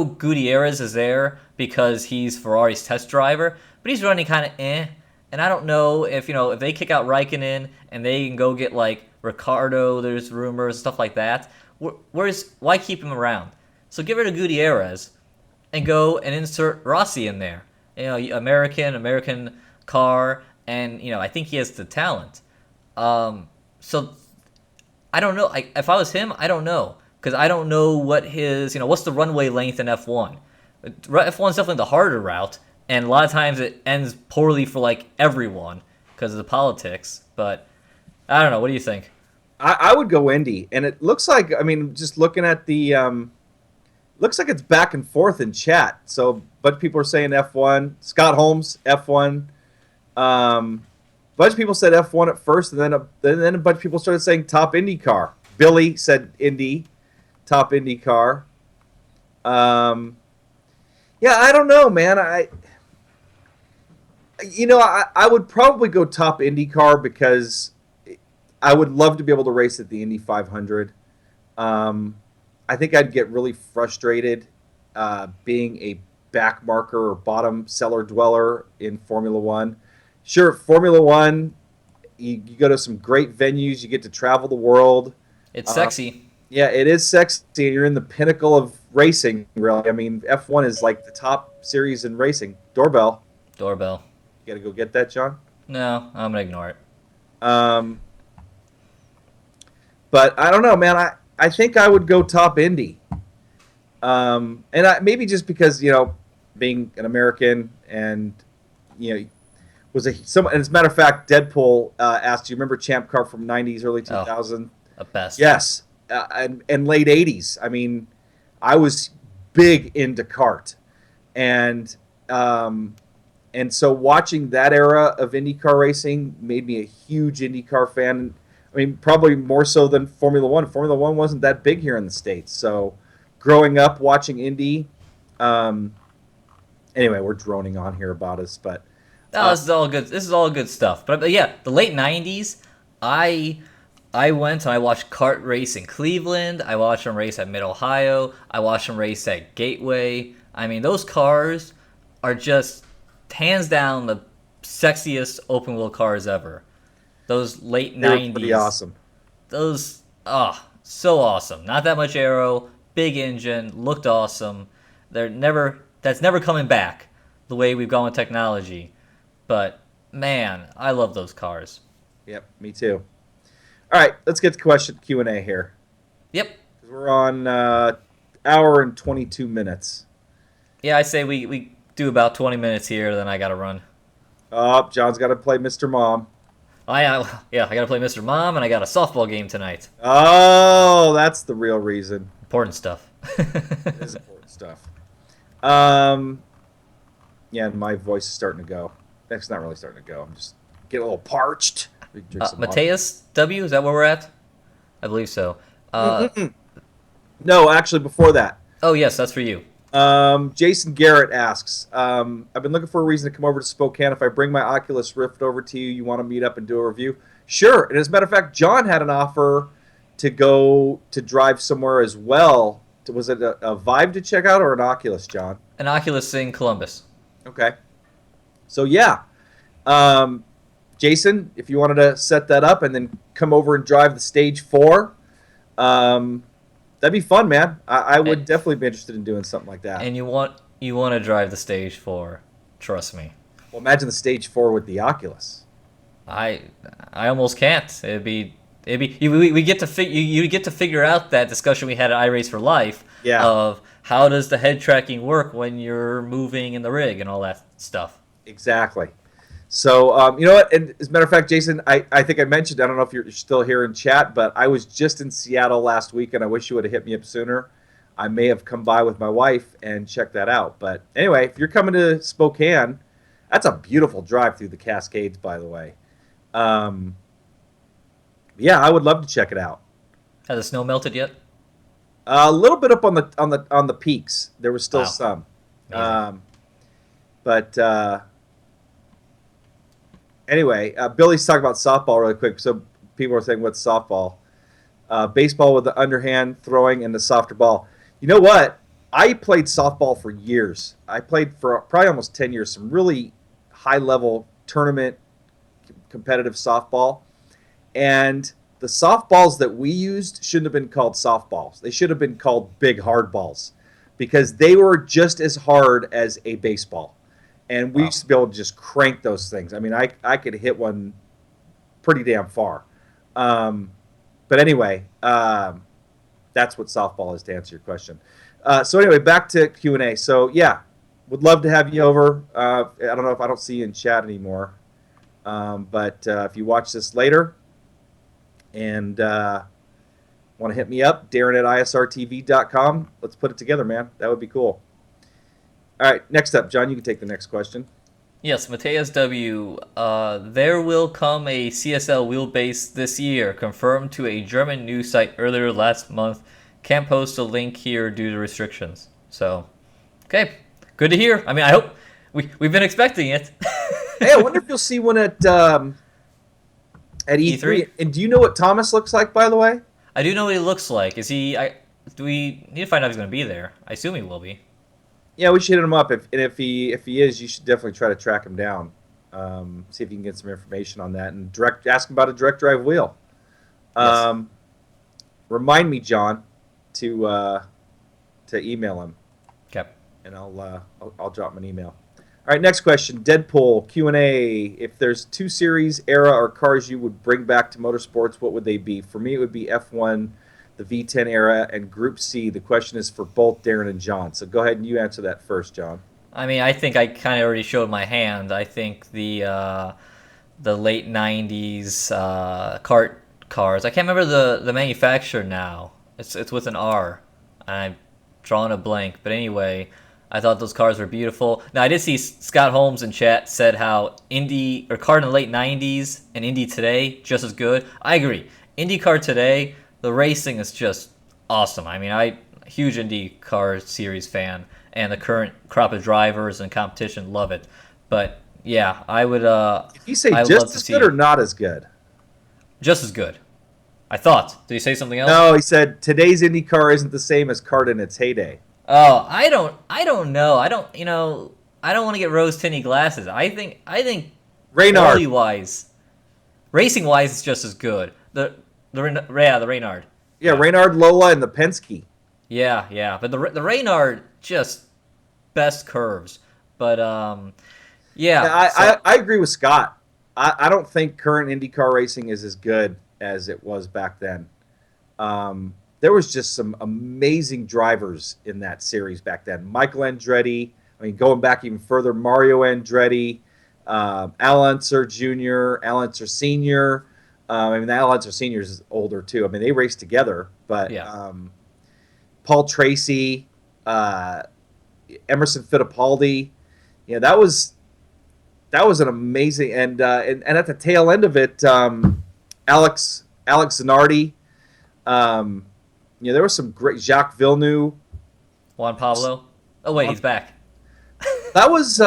Speaker 3: Gutierrez is there because he's Ferrari's test driver, but he's running kind of And I don't know if they kick out Raikkonen and they can go get, like, Ricardo, there's rumors, stuff like that. Why keep him around? So get rid of Gutierrez and go and insert Rossi in there. American car, and I think he has the talent. So I don't know. If I was him, I don't know, because I don't know what what's the runway length in F1. F1 is definitely the harder route, and a lot of times it ends poorly for like everyone. because of the politics. But I don't know. What do you think?
Speaker 1: I would go Indy, and it looks like, I mean, just looking at the looks like it's back and forth in chat. So, a bunch of people are saying F1. Scott Holmes, F1. A bunch of people said F1 at first, and then a bunch of people started saying top IndyCar. Billy said Indy, top IndyCar. Yeah, I don't know, man. I would probably go top IndyCar because I would love to be able to race at the Indy 500. I think I'd get really frustrated being a back marker or bottom cellar dweller in Formula One. Sure, Formula One, you go to some great venues, you get to travel the world.
Speaker 3: It's sexy.
Speaker 1: Yeah, it is sexy. You're in the pinnacle of racing, really. I mean, F1 is like the top series in racing. Doorbell.
Speaker 3: Doorbell.
Speaker 1: You got to go get that, John?
Speaker 3: No, I'm going to ignore it.
Speaker 1: But I don't know, man. I think I would go top Indy. Maybe just because, being an American and, and as a matter of fact, Deadpool asked, do you remember Champ Car from 90s, early 2000s?
Speaker 3: The best.
Speaker 1: Yes. And late 80s. I mean, I was big into kart. And so watching that era of IndyCar racing made me a huge IndyCar fan. I mean, probably more so than Formula One. Formula One wasn't that big here in the States. So growing up watching Indy, anyway, we're droning on here about us, but
Speaker 3: no, this is all good. This is all good stuff. But yeah, the late '90s, I went and I watched kart race in Cleveland. I watched them race at Mid Ohio. I watched them race at Gateway. I mean, those cars are just hands down the sexiest open wheel cars ever. Those late '90s,
Speaker 1: pretty awesome.
Speaker 3: Those so awesome. Not that much aero, big engine, looked awesome. That's never coming back the way we've gone with technology. But man, I love those cars.
Speaker 1: Yep, me too. All right, let's get to Q&A here.
Speaker 3: Yep.
Speaker 1: We're on hour and 22 minutes.
Speaker 3: Yeah, I say we do about 20 minutes here, then I gotta run.
Speaker 1: Oh, John's got to play Mr. Mom.
Speaker 3: I gotta play Mr. Mom, and I got a softball game tonight.
Speaker 1: Oh, that's the real reason.
Speaker 3: Important stuff.
Speaker 1: It is important stuff. Yeah, and my voice is starting to go. It's not really starting to go. I'm just getting a little parched.
Speaker 3: Mateus W, is that where we're at? I believe so.
Speaker 1: No, actually, before that.
Speaker 3: Oh, yes, that's for you.
Speaker 1: Jason Garrett asks, I've been looking for a reason to come over to Spokane. If I bring my Oculus Rift over to you, you want to meet up and do a review? Sure. And as a matter of fact, John had an offer to go to drive somewhere as well. Was it a Vive to check out or an Oculus, John?
Speaker 3: An Oculus in Columbus.
Speaker 1: Okay. So, yeah. Jason, if you wanted to set that up and then come over and drive the Stage 4, that'd be fun, man. I would definitely be interested in doing something like that.
Speaker 3: And you want to drive the Stage 4, trust me.
Speaker 1: Well, imagine the Stage 4 with the Oculus.
Speaker 3: I almost can't. We get to you get to figure out that discussion we had at iRace for Life of how does the head tracking work when you're moving in the rig and all that stuff.
Speaker 1: Exactly. So, you know what? And as a matter of fact, Jason, I think I mentioned, I don't know if you're still here in chat, but I was just in Seattle last week, and I wish you would have hit me up sooner. I may have come by with my wife and checked that out. But anyway, if you're coming to Spokane, that's a beautiful drive through the Cascades, by the way. Yeah, I would love to check it out.
Speaker 3: Has the snow melted yet?
Speaker 1: A little bit up on the peaks. There was still some. Anyway, Billy's talking about softball really quick. So people are saying, what's softball? Baseball with the underhand throwing and the softer ball. You know what? I played softball for years. I played for probably almost 10 years, some really high-level tournament competitive softball. And the softballs that we used shouldn't have been called softballs. They should have been called big hard balls because they were just as hard as a baseball. And we used to be able to just crank those things. I mean, I could hit one pretty damn far. But anyway, that's what softball is, to answer your question. So anyway, back to Q&A. So, yeah, would love to have you over. I don't know if I don't see you in chat anymore. But if you watch this later and want to hit me up, Darren at isrtv.com. Let's put it together, man. That would be cool. All right, next up, John, you can take the next question.
Speaker 3: Yes, Mateus W. There will come a CSL wheelbase this year, confirmed to a German news site earlier last month. Can't post a link here due to restrictions. So, okay, good to hear. I mean, I hope we've been expecting it.
Speaker 1: Hey, I wonder if you'll see one at E3.
Speaker 3: E3?
Speaker 1: And do you know what Thomas looks like, by the way?
Speaker 3: I do know what he looks like. Is he? Do we need to find out if he's going to be there? I assume he will be.
Speaker 1: Yeah, we should hit him up. If he is, you should definitely try to track him down. See if you can get some information on that and ask him about a direct drive wheel.
Speaker 3: Yes.
Speaker 1: Remind me, John, to email him,
Speaker 3: Okay.
Speaker 1: and I'll drop him an email. All right, next question. Deadpool Q&A. If there's 2 series, era, or cars you would bring back to motorsports, what would they be? For me, it would be F1, the V10 era, and Group C. The question is for both Darren and John. So go ahead and you answer that first, John.
Speaker 3: I mean, I think I kind of already showed my hand. I think the late '90s kart cars. I can't remember the manufacturer now. It's with an R. I'm drawing a blank. But anyway, I thought those cars were beautiful. Now I did see Scott Holmes in chat said how Indy or kart in the late '90s and Indy today just as good. I agree. IndyCar today, the racing is just awesome. I mean, I'm a huge IndyCar series fan, and the current crop of drivers and competition love it. But yeah, I would.
Speaker 1: Did he say
Speaker 3: I'd love
Speaker 1: just
Speaker 3: to
Speaker 1: as
Speaker 3: see
Speaker 1: good or not as good?
Speaker 3: just as good. I thought. Did he say something else?
Speaker 1: No, he said today's IndyCar isn't the same as kart in its heyday.
Speaker 3: Oh, I don't know. I don't want to get rose tinted glasses. I think
Speaker 1: Reynard.
Speaker 3: quality wise, racing wise, it's just as good. The Reynard.
Speaker 1: Yeah, Reynard, Lola, and the Penske.
Speaker 3: Yeah. But the Reynard just best curves. But yeah.
Speaker 1: I agree with Scott. I don't think current IndyCar racing is as good as it was back then. There was just some amazing drivers in that series back then. Michael Andretti. I mean, going back even further, Mario Andretti, Al Unser Jr., Al Unser Sr. I mean, Al Unser Sr. is older too. I mean, they raced together. But
Speaker 3: Yeah.
Speaker 1: Paul Tracy, Emerson Fittipaldi. Yeah, that was an amazing and at the tail end of it, Alex Zanardi. There was some great Jacques Villeneuve.
Speaker 3: Juan Pablo. Oh wait, he's back.
Speaker 1: That was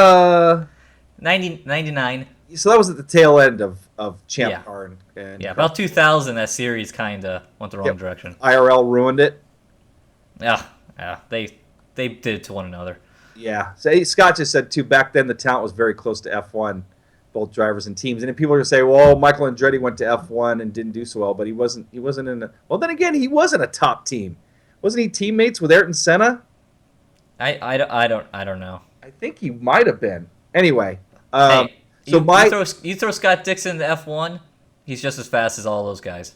Speaker 3: 99.
Speaker 1: so that was at the tail end of Champ
Speaker 3: Yeah.
Speaker 1: Car and
Speaker 3: Yeah, about 2000, that series kind of went the wrong direction.
Speaker 1: IRL ruined it.
Speaker 3: Yeah, they did it to one another.
Speaker 1: Yeah. So Scott just said too. Back then, the talent was very close to F1, both drivers and teams. And then people are gonna say, "Well, Michael Andretti went to F1 and didn't do so well, but he wasn't in a." Well, then again, he wasn't a top team. Wasn't he teammates with Ayrton Senna?
Speaker 3: I don't know.
Speaker 1: I think he might have been. Anyway,
Speaker 3: Hey,
Speaker 1: so
Speaker 3: you throw Scott Dixon to F1, he's just as fast as all those guys.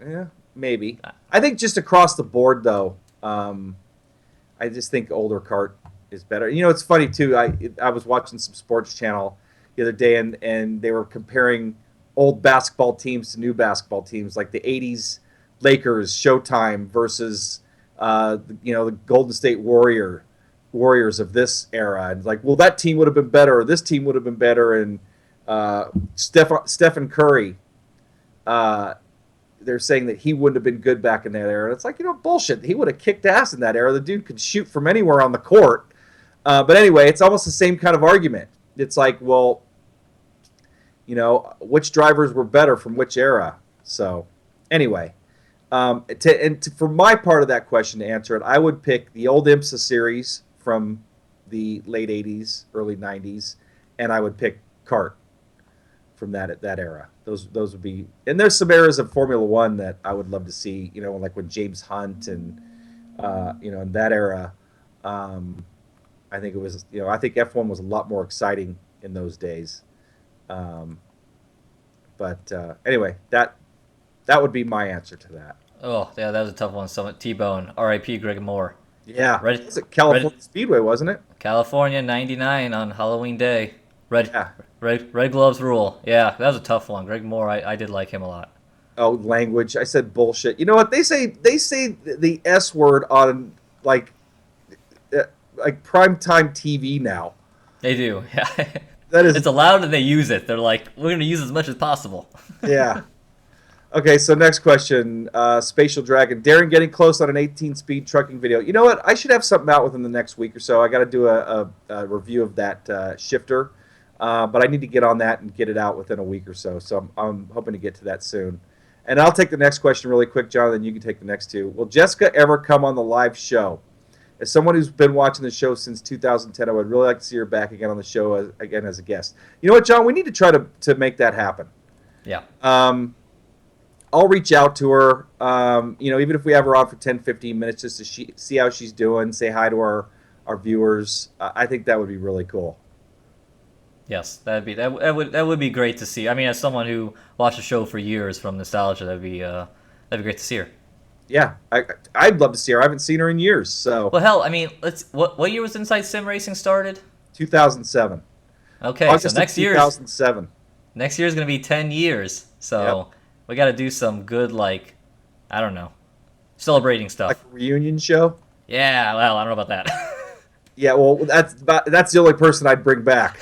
Speaker 1: yeah, maybe. I think just across the board, though, I just think older kart is better. It's funny too. I was watching some sports channel the other day, and they were comparing old basketball teams to new basketball teams, like the '80s Lakers, Showtime versus the Golden State Warriors of this era, and like, well, that team would have been better, or this team would have been better, and Stephen Curry. They're saying that he wouldn't have been good back in that era. It's like, bullshit. He would have kicked ass in that era. The dude could shoot from anywhere on the court. But anyway, it's almost the same kind of argument. It's like, well, which drivers were better from which era? So anyway, for my part of that question, to answer it, I would pick the old IMSA series from the late 80s, early 90s, and I would pick kart from that era. Those would be, and there's some eras of Formula One that I would love to see. Like when James Hunt and in that era. I think it was, I think F1 was a lot more exciting in those days. But anyway, that would be my answer to that.
Speaker 3: Oh, yeah, that was a tough one. So T-Bone, R.I.P. Greg
Speaker 1: Yeah,
Speaker 3: Ready-
Speaker 1: it was at California Speedway, wasn't it?
Speaker 3: California '99 on Halloween Day. Red,
Speaker 1: Yeah.
Speaker 3: red gloves rule. Yeah, that was a tough one. Greg Moore, I did like him a lot.
Speaker 1: Oh, language. I said bullshit. You know what? They say the S word on like primetime TV now.
Speaker 3: They do. Yeah,
Speaker 1: That is
Speaker 3: it's allowed and they use it. They're like, we're gonna use as much as possible.
Speaker 1: yeah. Okay, so next question. Spatial Dragon. Darren getting close on an 18-speed trucking video. You know what? I should have something out within the next week or so. I got to do a review of that shifter, but I need to get on that and get it out within a week or so. So I'm hoping to get to that soon. And I'll take the next question really quick, Jonathan. You can take the next two. Will Jessica ever come on the live show? As someone who's been watching the show since 2010, I would really like to see her back again on the show again as a guest. You know what, John? We need to try to make that happen.
Speaker 3: Yeah.
Speaker 1: I'll reach out to her, even if we have her on for 10, 15 minutes just to see how she's doing, say hi to our viewers. I think that would be really cool.
Speaker 3: Yes, that would be great to see. I mean, as someone who watched the show for years from nostalgia, that'd be great to see her.
Speaker 1: Yeah, I'd love to see her. I haven't seen her in years. So
Speaker 3: Well, hell, I mean, what year was Inside Sim Racing started?
Speaker 1: 2007.
Speaker 3: Okay,
Speaker 1: August
Speaker 3: so next
Speaker 1: of 2007.
Speaker 3: Next year is gonna be 10 years. So
Speaker 1: Yep.
Speaker 3: we got to do some good, like, I don't know, celebrating stuff.
Speaker 1: Like a reunion show.
Speaker 3: Yeah, well, I don't know about that.
Speaker 1: Yeah, well, that's the only person I'd bring back.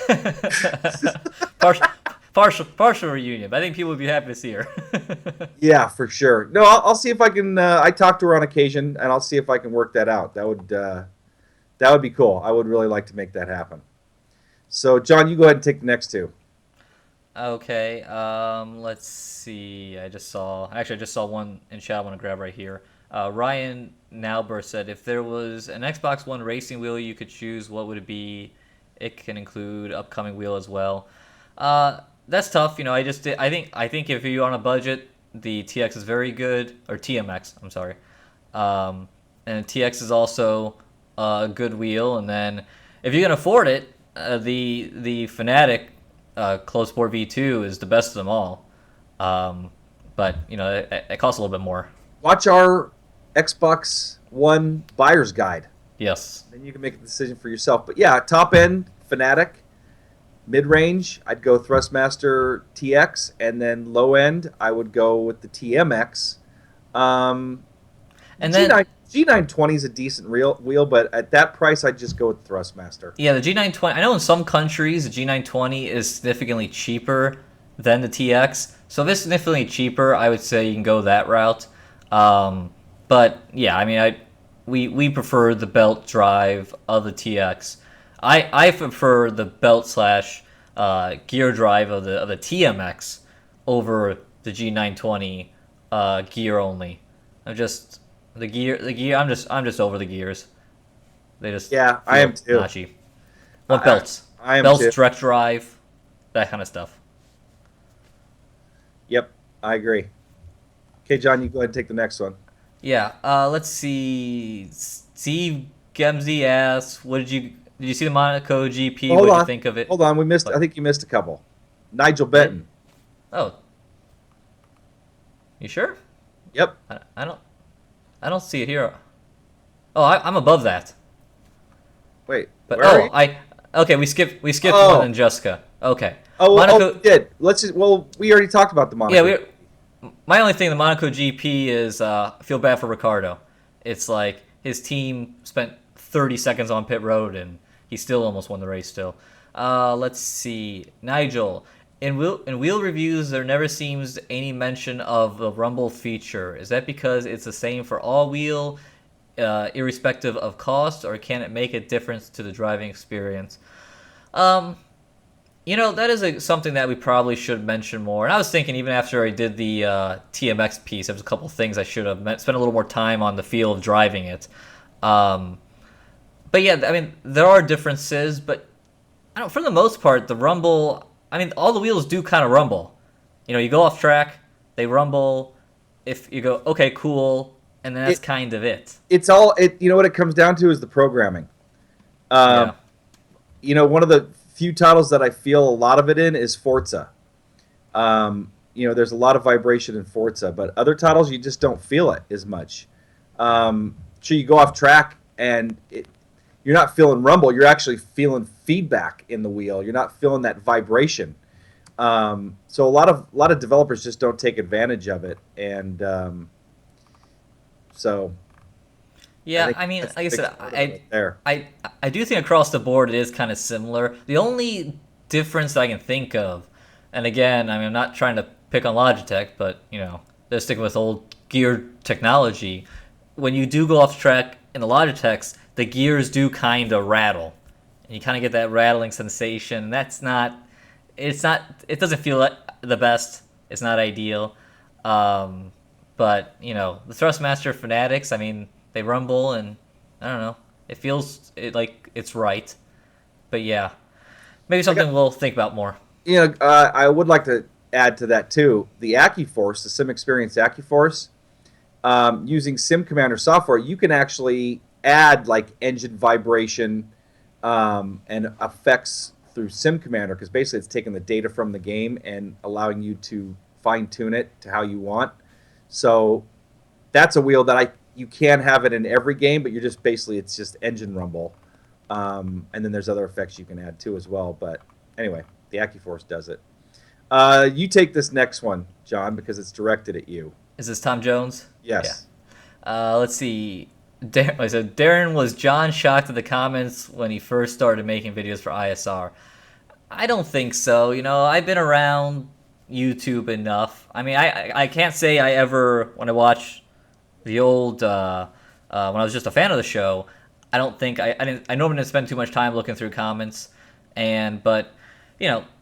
Speaker 3: partial reunion. But I think people would be happy to see her.
Speaker 1: Yeah, for sure. No, I'll see if I can. I talk to her on occasion, and I'll see if I can work that out. That would be cool. I would really like to make that happen. So, John, you go ahead and take the next two.
Speaker 3: Okay, let's see. I just saw one in chat I want to grab right here. Ryan Nauber said, if there was an Xbox One racing wheel you could choose, what would it be? It can include upcoming wheel as well. That's tough. I think if you're on a budget, the TX is very good, or TMX, I'm sorry. And TX is also a good wheel. And then if you can afford it, the Fanatic Close Sport V2 is the best of them all. But it costs a little bit more.
Speaker 1: Watch our Xbox One buyer's guide.
Speaker 3: Yes.
Speaker 1: Then you can make a decision for yourself. But yeah, top end Fanatic, mid range I'd go Thrustmaster TX, and then low end I would go with the TMX.
Speaker 3: And then
Speaker 1: G920 is a decent wheel, but at that price I'd just go with Thrustmaster.
Speaker 3: yeah, the G920. I know in some countries the G920 is significantly cheaper than the TX. So if it's significantly cheaper, I would say you can go that route. But yeah, I mean, we prefer the belt drive of the TX. I prefer the belt / gear drive of the TMX over the G920 gear only. I'm just over the gears. They just
Speaker 1: I am too.
Speaker 3: Notchy. What belts?
Speaker 1: I am
Speaker 3: belts,
Speaker 1: too.
Speaker 3: direct drive, that kind of stuff.
Speaker 1: Yep, I agree. Okay, John, you go ahead and take the next one.
Speaker 3: Yeah, let's see. Steve Gemsey asks, did you see the Monaco GP?
Speaker 1: Well,
Speaker 3: what did you think of it?
Speaker 1: Hold on, I think you missed a couple. Nigel Benton.
Speaker 3: Oh, you sure?
Speaker 1: Yep.
Speaker 3: I don't see it here. Oh, I'm above that.
Speaker 1: Wait.
Speaker 3: But
Speaker 1: where are you?
Speaker 3: okay, we skipped
Speaker 1: Oh.
Speaker 3: one in Jessica. Okay.
Speaker 1: Oh,
Speaker 3: Monaco.
Speaker 1: we did. We already talked about the Monaco.
Speaker 3: Yeah, my only thing, the Monaco GP is I feel bad for Ricardo. It's like his team spent 30 seconds on pit road and he still almost won the race still. Let's see. Nigel, in wheel reviews, there never seems any mention of the rumble feature. Is that because it's the same for all wheel, irrespective of cost, or can it make a difference to the driving experience? That is something that we probably should mention more. And I was thinking, even after I did the TMX piece, there was a couple of things I should have spent a little more time on the feel of driving it. But yeah, I mean, there are differences, but for the most part, the rumble, I mean, all the wheels do kind of rumble. You go off track, they rumble. If you go, okay, cool, and then that's kind of it.
Speaker 1: It's all, what it comes down to is the programming.
Speaker 3: Yeah.
Speaker 1: One of the few titles that I feel a lot of it in is Forza. There's a lot of vibration in Forza, but other titles you just don't feel it as much. Sure, you go off track and you're not feeling rumble. You're actually feeling feedback in the wheel. You're not feeling that vibration. So a lot of developers just don't take advantage of it, and so I
Speaker 3: Yeah,
Speaker 1: think
Speaker 3: I mean,
Speaker 1: that's
Speaker 3: like I
Speaker 1: the big
Speaker 3: said,
Speaker 1: part of it there.
Speaker 3: I do think across the board it is kind of similar. The only difference that I can think of, and again, I mean, I'm not trying to pick on Logitech, but they're sticking with old gear technology. When you do go off track in the Logitechs, the gears do kind of rattle, and you kind of get that rattling sensation. That's not, it's not, it doesn't feel like the best. It's not ideal. Um, but the Thrustmaster Fanatics, I mean, they rumble, and I don't know. It feels like it's right. But yeah, maybe
Speaker 1: I got,
Speaker 3: something we'll think about more.
Speaker 1: I would like to add to that too. The AccuForce, the Sim Experience AccuForce, using Sim Commander software, you can actually add like engine vibration and effects through Sim Commander, because basically it's taking the data from the game and allowing you to fine tune it to how you want. So that's a wheel that you can have it in every game, but you're just basically it's just engine rumble, and then there's other effects you can add too as well. But anyway, the AccuForce does it. You take this next one, John, because it's directed at you.
Speaker 3: Is this Tom Jones? Yeah.
Speaker 1: Yes.
Speaker 3: Let's see. So Darren, was John shocked at the comments when he first started making videos for ISR? I don't think so. I've been around YouTube enough. I mean, I can't say I ever, when I watch the old, when I was just a fan of the show, I don't think I normally didn't spend too much time looking through comments, but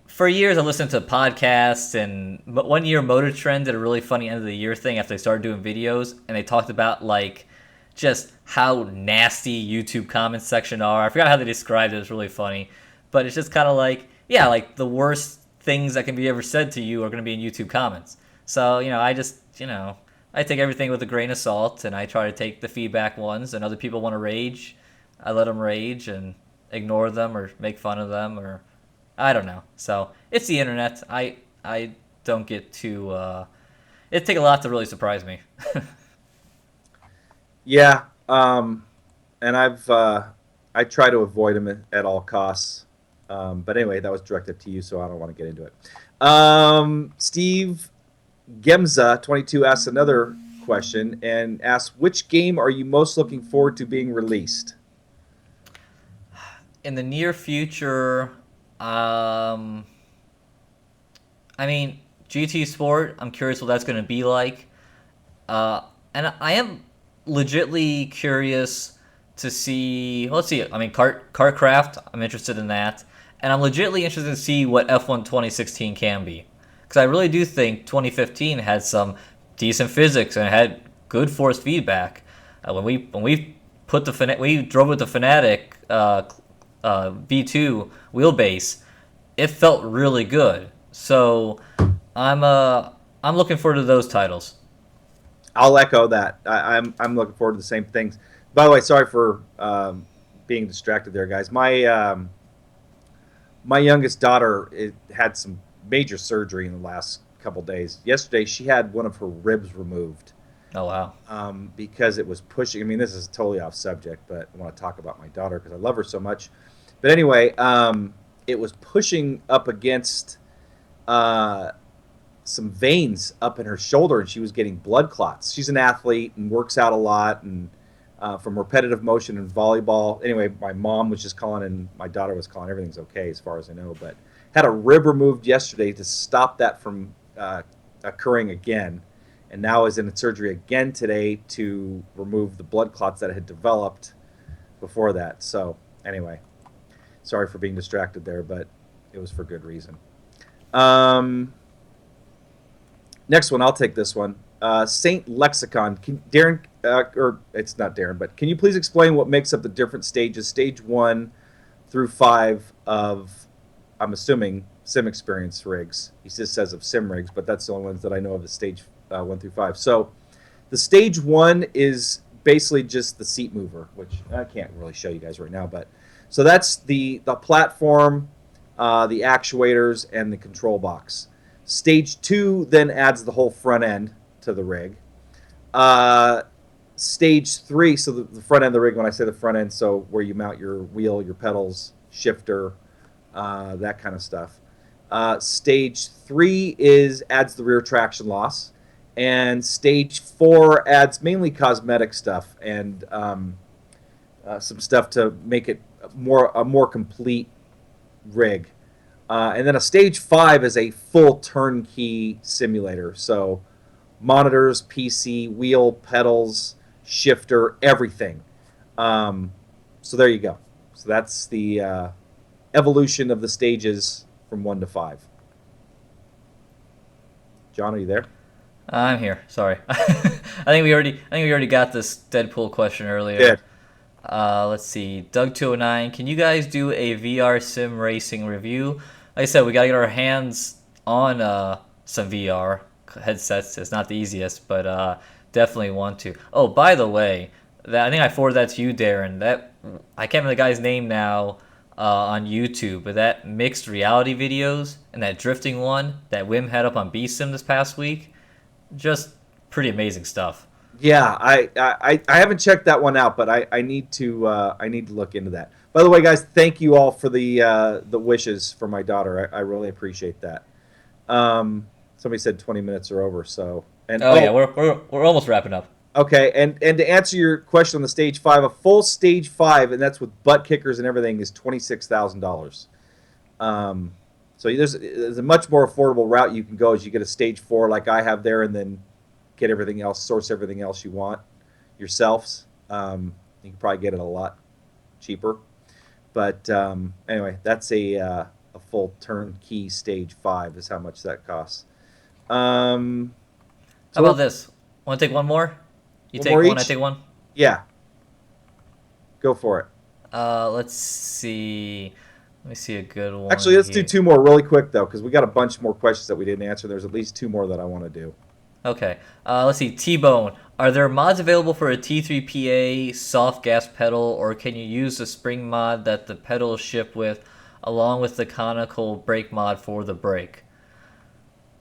Speaker 3: for years I listened to podcasts, and one year Motor Trend did a really funny end of the year thing after they started doing videos, and they talked about like just how nasty YouTube comment section are. I forgot how they described it. It was really funny, but it's just kind of like, yeah, like the worst things that can be ever said to you are going to be in YouTube comments. So I just I take everything with a grain of salt, and I try to take the feedback ones. And other people want to rage, I let them rage and ignore them or make fun of them, or I don't know. So it's the internet. I don't get too. It'd take a lot to really surprise me.
Speaker 1: Yeah. And I try to avoid them at all costs. But anyway, that was directed to you, so I don't want to get into it. Steve Gemza22 asks another question and asks, which game are you most looking forward to being released?
Speaker 3: In the near future, I mean, GT Sport, I'm curious what that's going to be like. And I am legitly curious to see. Well, let's see. I mean, KartKraft, I'm interested in that. And I'm legitly interested to see what F1 2016 can be. Because I really do think 2015 had some decent physics and it had good force feedback. When we we drove with the Fanatic V2 wheelbase, it felt really good. So I'm looking forward to those titles.
Speaker 1: I'll echo that. I'm looking forward to the same things. By the way, sorry for being distracted there, guys. My youngest daughter had some major surgery in the last couple days. Yesterday, she had one of her ribs removed.
Speaker 3: Oh wow.
Speaker 1: Because it was pushing. I mean, this is totally off subject, but I want to talk about my daughter because I love her so much. But anyway, it was pushing up against some veins up in her shoulder, and she was getting blood clots. She's an athlete and works out a lot, and from repetitive motion and volleyball. Anyway, my mom was just calling, and my daughter was calling. Everything's okay as far as I know, but had a rib removed yesterday to stop that from occurring again, and now is in surgery again today to remove the blood clots that had developed before that. So anyway, sorry for being distracted there, but it was for good reason. Next one, I'll take this one. Saint Lexicon. Darren, or it's not Darren, but can you please explain what makes up the different stages, stage 1 through 5 of, I'm assuming, sim experience rigs? He just says of sim rigs, but that's the only ones that I know of, the stage 1 through 5. So the stage 1 is basically just the seat mover, which I can't really show you guys right now, but so that's the platform, the actuators, and the control box. Stage 2 then adds the whole front end to the rig. stage 3, so the front end of the rig, when I say the front end, so where you mount your wheel, your pedals, shifter, that kind of stuff. Stage 3 adds the rear traction loss, and stage 4 adds mainly cosmetic stuff and some stuff to make it a more complete rig. And then a stage 5 is a full turnkey simulator. So monitors, PC, wheel, pedals, shifter, everything. So there you go. So that's the evolution of the stages from 1 to 5. John, are you there?
Speaker 3: I'm here. Sorry. I think we already got this Deadpool question earlier.
Speaker 1: Good.
Speaker 3: Let's see. Doug209, can you guys do a VR sim racing review? Like I said, we gotta get our hands on some VR headsets. It's not the easiest, but definitely want to. Oh, by the way, I think I forwarded that to you, Darren. That I can't remember the guy's name now on YouTube, but that mixed reality videos and that drifting one that Wim had up on B-Sim this past week, just pretty amazing stuff.
Speaker 1: Yeah, I haven't checked that one out, but I need to look into that. By the way, guys, thank you all for the wishes for my daughter. I really appreciate that. Somebody said 20 minutes are over, so
Speaker 3: Yeah, we're almost wrapping up.
Speaker 1: Okay, and to answer your question on the stage 5, a full stage 5, and that's with butt kickers and everything, is $26,000. So there's a much more affordable route you can go as you get a stage 4 like I have there, and then get everything else, source everything else you want yourselves. You can probably get it a lot cheaper. But anyway, that's a full turnkey stage 5 is how much that costs.
Speaker 3: How about this? Want to take one more? You take one, I take one?
Speaker 1: Yeah. Go for it.
Speaker 3: Let's see. Let me see a good one.
Speaker 1: Actually, let's do 2 more really quick, though, because we got a bunch more questions that we didn't answer. There's at least 2 more that I want to do.
Speaker 3: Okay. Let's see. T-Bone. Are there mods available for a T3PA soft gas pedal, or can you use the spring mod that the pedals ship with, along with the conical brake mod for the brake?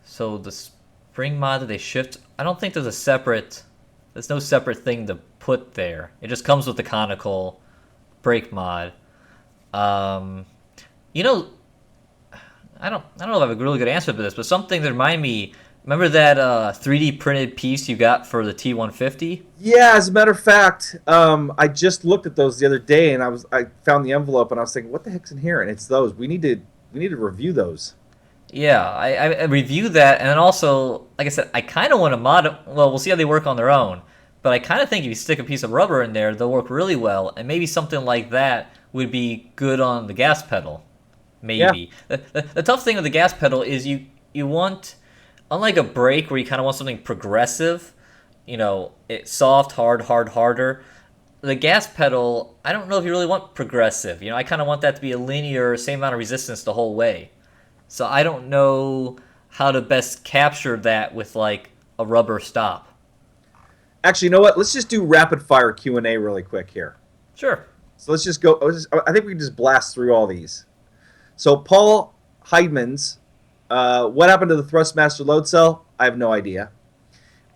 Speaker 3: So the spring mod that they shipped, I don't think there's no separate thing to put there. It just comes with the conical brake mod. You know, I don't know if I have a really good answer for this, but something that reminded me. Remember that 3D printed piece you got for the T150?
Speaker 1: Yeah, as a matter of fact, I just looked at those the other day, and I found the envelope, and I was thinking, what the heck's in here? And it's those. We need to review those.
Speaker 3: Yeah, I reviewed that, and then also, like I said, I kind of want to mod it. Well, we'll see how they work on their own, but I kind of think if you stick a piece of rubber in there, they'll work really well, and maybe something like that would be good on the gas pedal. Maybe. Yeah. The tough thing with the gas pedal is you want, unlike a brake where you kind of want something progressive, it's soft, hard, harder. The gas pedal, I don't know if you really want progressive. I kind of want that to be a linear, same amount of resistance the whole way. So I don't know how to best capture that with like a rubber stop.
Speaker 1: Actually, you know what? Let's just do rapid fire Q&A really quick here.
Speaker 3: Sure.
Speaker 1: So let's just go. I think we can just blast through all these. So Paul Heidmans, what happened to the Thrustmaster load cell? I have no idea.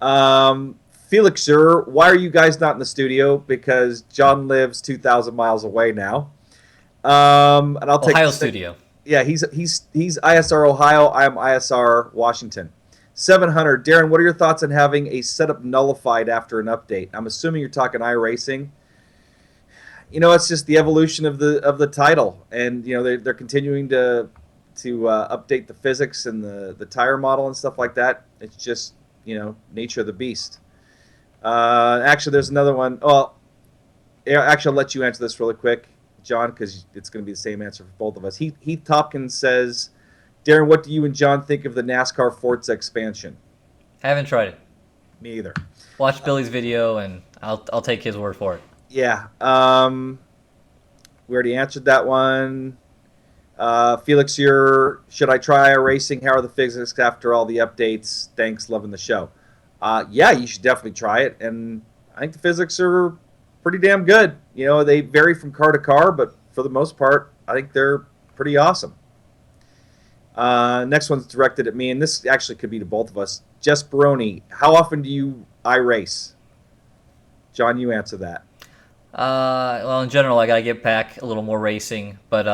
Speaker 1: Felixer, why are you guys not in the studio? Because John lives 2,000 miles away now. And I'll take
Speaker 3: Ohio studio.
Speaker 1: Yeah, he's ISR Ohio. I am ISR Washington. 700. Darren, what are your thoughts on having a setup nullified after an update? I'm assuming you're talking iRacing. It's just the evolution of the title, and they're continuing to update the physics and the tire model and stuff like that. It's just nature of the beast. Actually, there's another one. Well, actually, I'll let you answer this really quick, John, because it's going to be the same answer for both of us. Heath Tompkins says, Darren, what do you and John think of the NASCAR Forza expansion?
Speaker 3: Haven't tried it.
Speaker 1: Me either.
Speaker 3: Watch Billy's video, and I'll take his word for it.
Speaker 1: Yeah. We already answered that one. Felix, should I try iRacing? How are the physics after all the updates? Thanks, loving the show. Yeah, you should definitely try it, and I think the physics are pretty damn good. They vary from car to car, but for the most part, I think they're pretty awesome. Next one's directed at me, and this actually could be to both of us. Jess Baroni, how often do you iRace? John, you answer that.
Speaker 3: Well, in general, I gotta get back a little more racing, but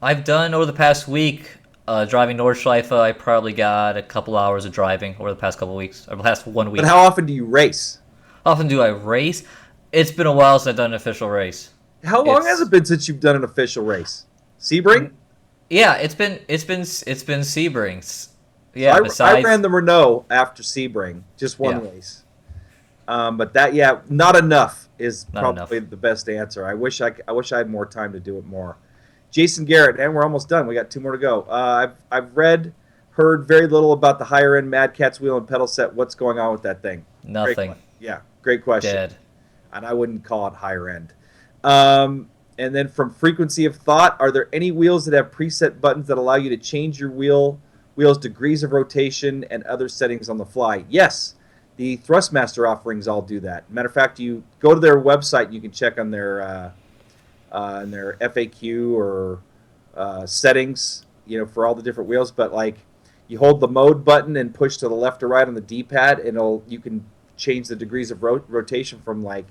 Speaker 3: I've done over the past week driving Nordschleife. I probably got a couple hours of driving over the past couple weeks, or the past 1 week.
Speaker 1: But how often do you race?
Speaker 3: How often do I race? It's been a while since I've done an official race.
Speaker 1: How long has it been since you've done an official race? Sebring?
Speaker 3: Yeah, it's been Sebrings. Yeah,
Speaker 1: So I ran the Renault after Sebring, just one race. But that, not enough is probably the best answer. I wish I had more time to do it more. Jason Garrett, and we're almost done. We got 2 more to go. I've heard very little about the higher end Mad Catz wheel and pedal set. What's going on with that thing?
Speaker 3: Nothing.
Speaker 1: Great question.
Speaker 3: Dead.
Speaker 1: And I wouldn't call it higher end. And then from Frequency of Thought, are there any wheels that have preset buttons that allow you to change your wheel's degrees of rotation and other settings on the fly? Yes, the Thrustmaster offerings all do that. Matter of fact, you go to their website and you can check on their FAQ or settings, for all the different wheels. But like, you hold the mode button and push to the left or right on the D-pad, and you can change the degrees of rotation from like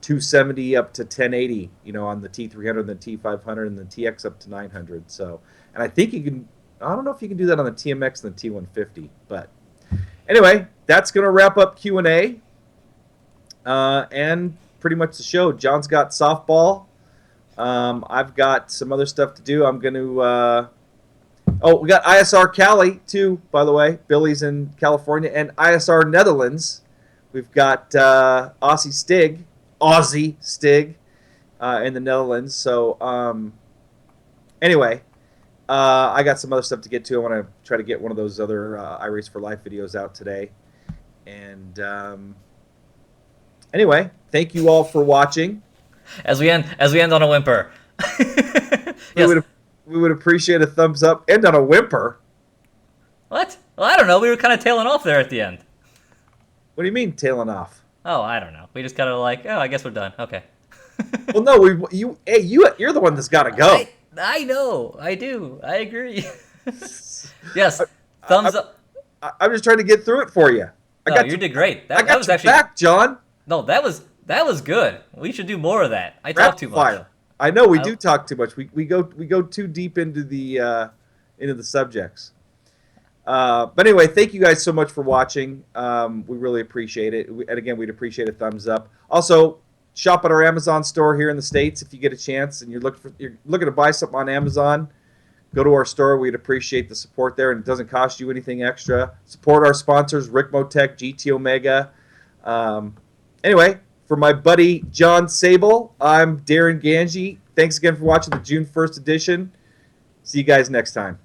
Speaker 1: 270 up to 1080, on the T300, the T500, and the TX up to 900. So, and I think you can. I don't know if you can do that on the TMX and the T150, but anyway, that's going to wrap up Q&A and pretty much the show. John's got softball. I've got some other stuff to do. I'm going to. We got ISR Cali too, by the way. Billy's in California, and ISR Netherlands. We've got Aussie Stig in the Netherlands. So anyway, I got some other stuff to get to. I want to try to get one of those other iRace for Life videos out today. And anyway, thank you all for watching.
Speaker 3: As we end on a whimper. Yes.
Speaker 1: We would appreciate a thumbs up and on a whimper.
Speaker 3: What? Well, I don't know. We were kind of tailing off there at the end.
Speaker 1: What do you mean tailing off?
Speaker 3: Oh, I don't know. We just kind of like, I guess we're done. Okay.
Speaker 1: Well, no, you're the one that's got to go.
Speaker 3: I know. I do. I agree. Yes. Thumbs up.
Speaker 1: I'm just trying to get through it for you.
Speaker 3: You did great.
Speaker 1: That was actually back, John.
Speaker 3: No, that was good. We should do more of that. I talk too much.
Speaker 1: I know we do talk too much. We go too deep into the subjects. But anyway, thank you guys so much for watching. We really appreciate it. And again, we'd appreciate a thumbs up. Also, shop at our Amazon store here in the States if you get a chance and you're looking to buy something on Amazon. Go to our store. We'd appreciate the support there, and it doesn't cost you anything extra. Support our sponsors, Ricmotech, GT Omega. Anyway, for my buddy John Sable, I'm Darren Ganji. Thanks again for watching the June 1st edition. See you guys next time.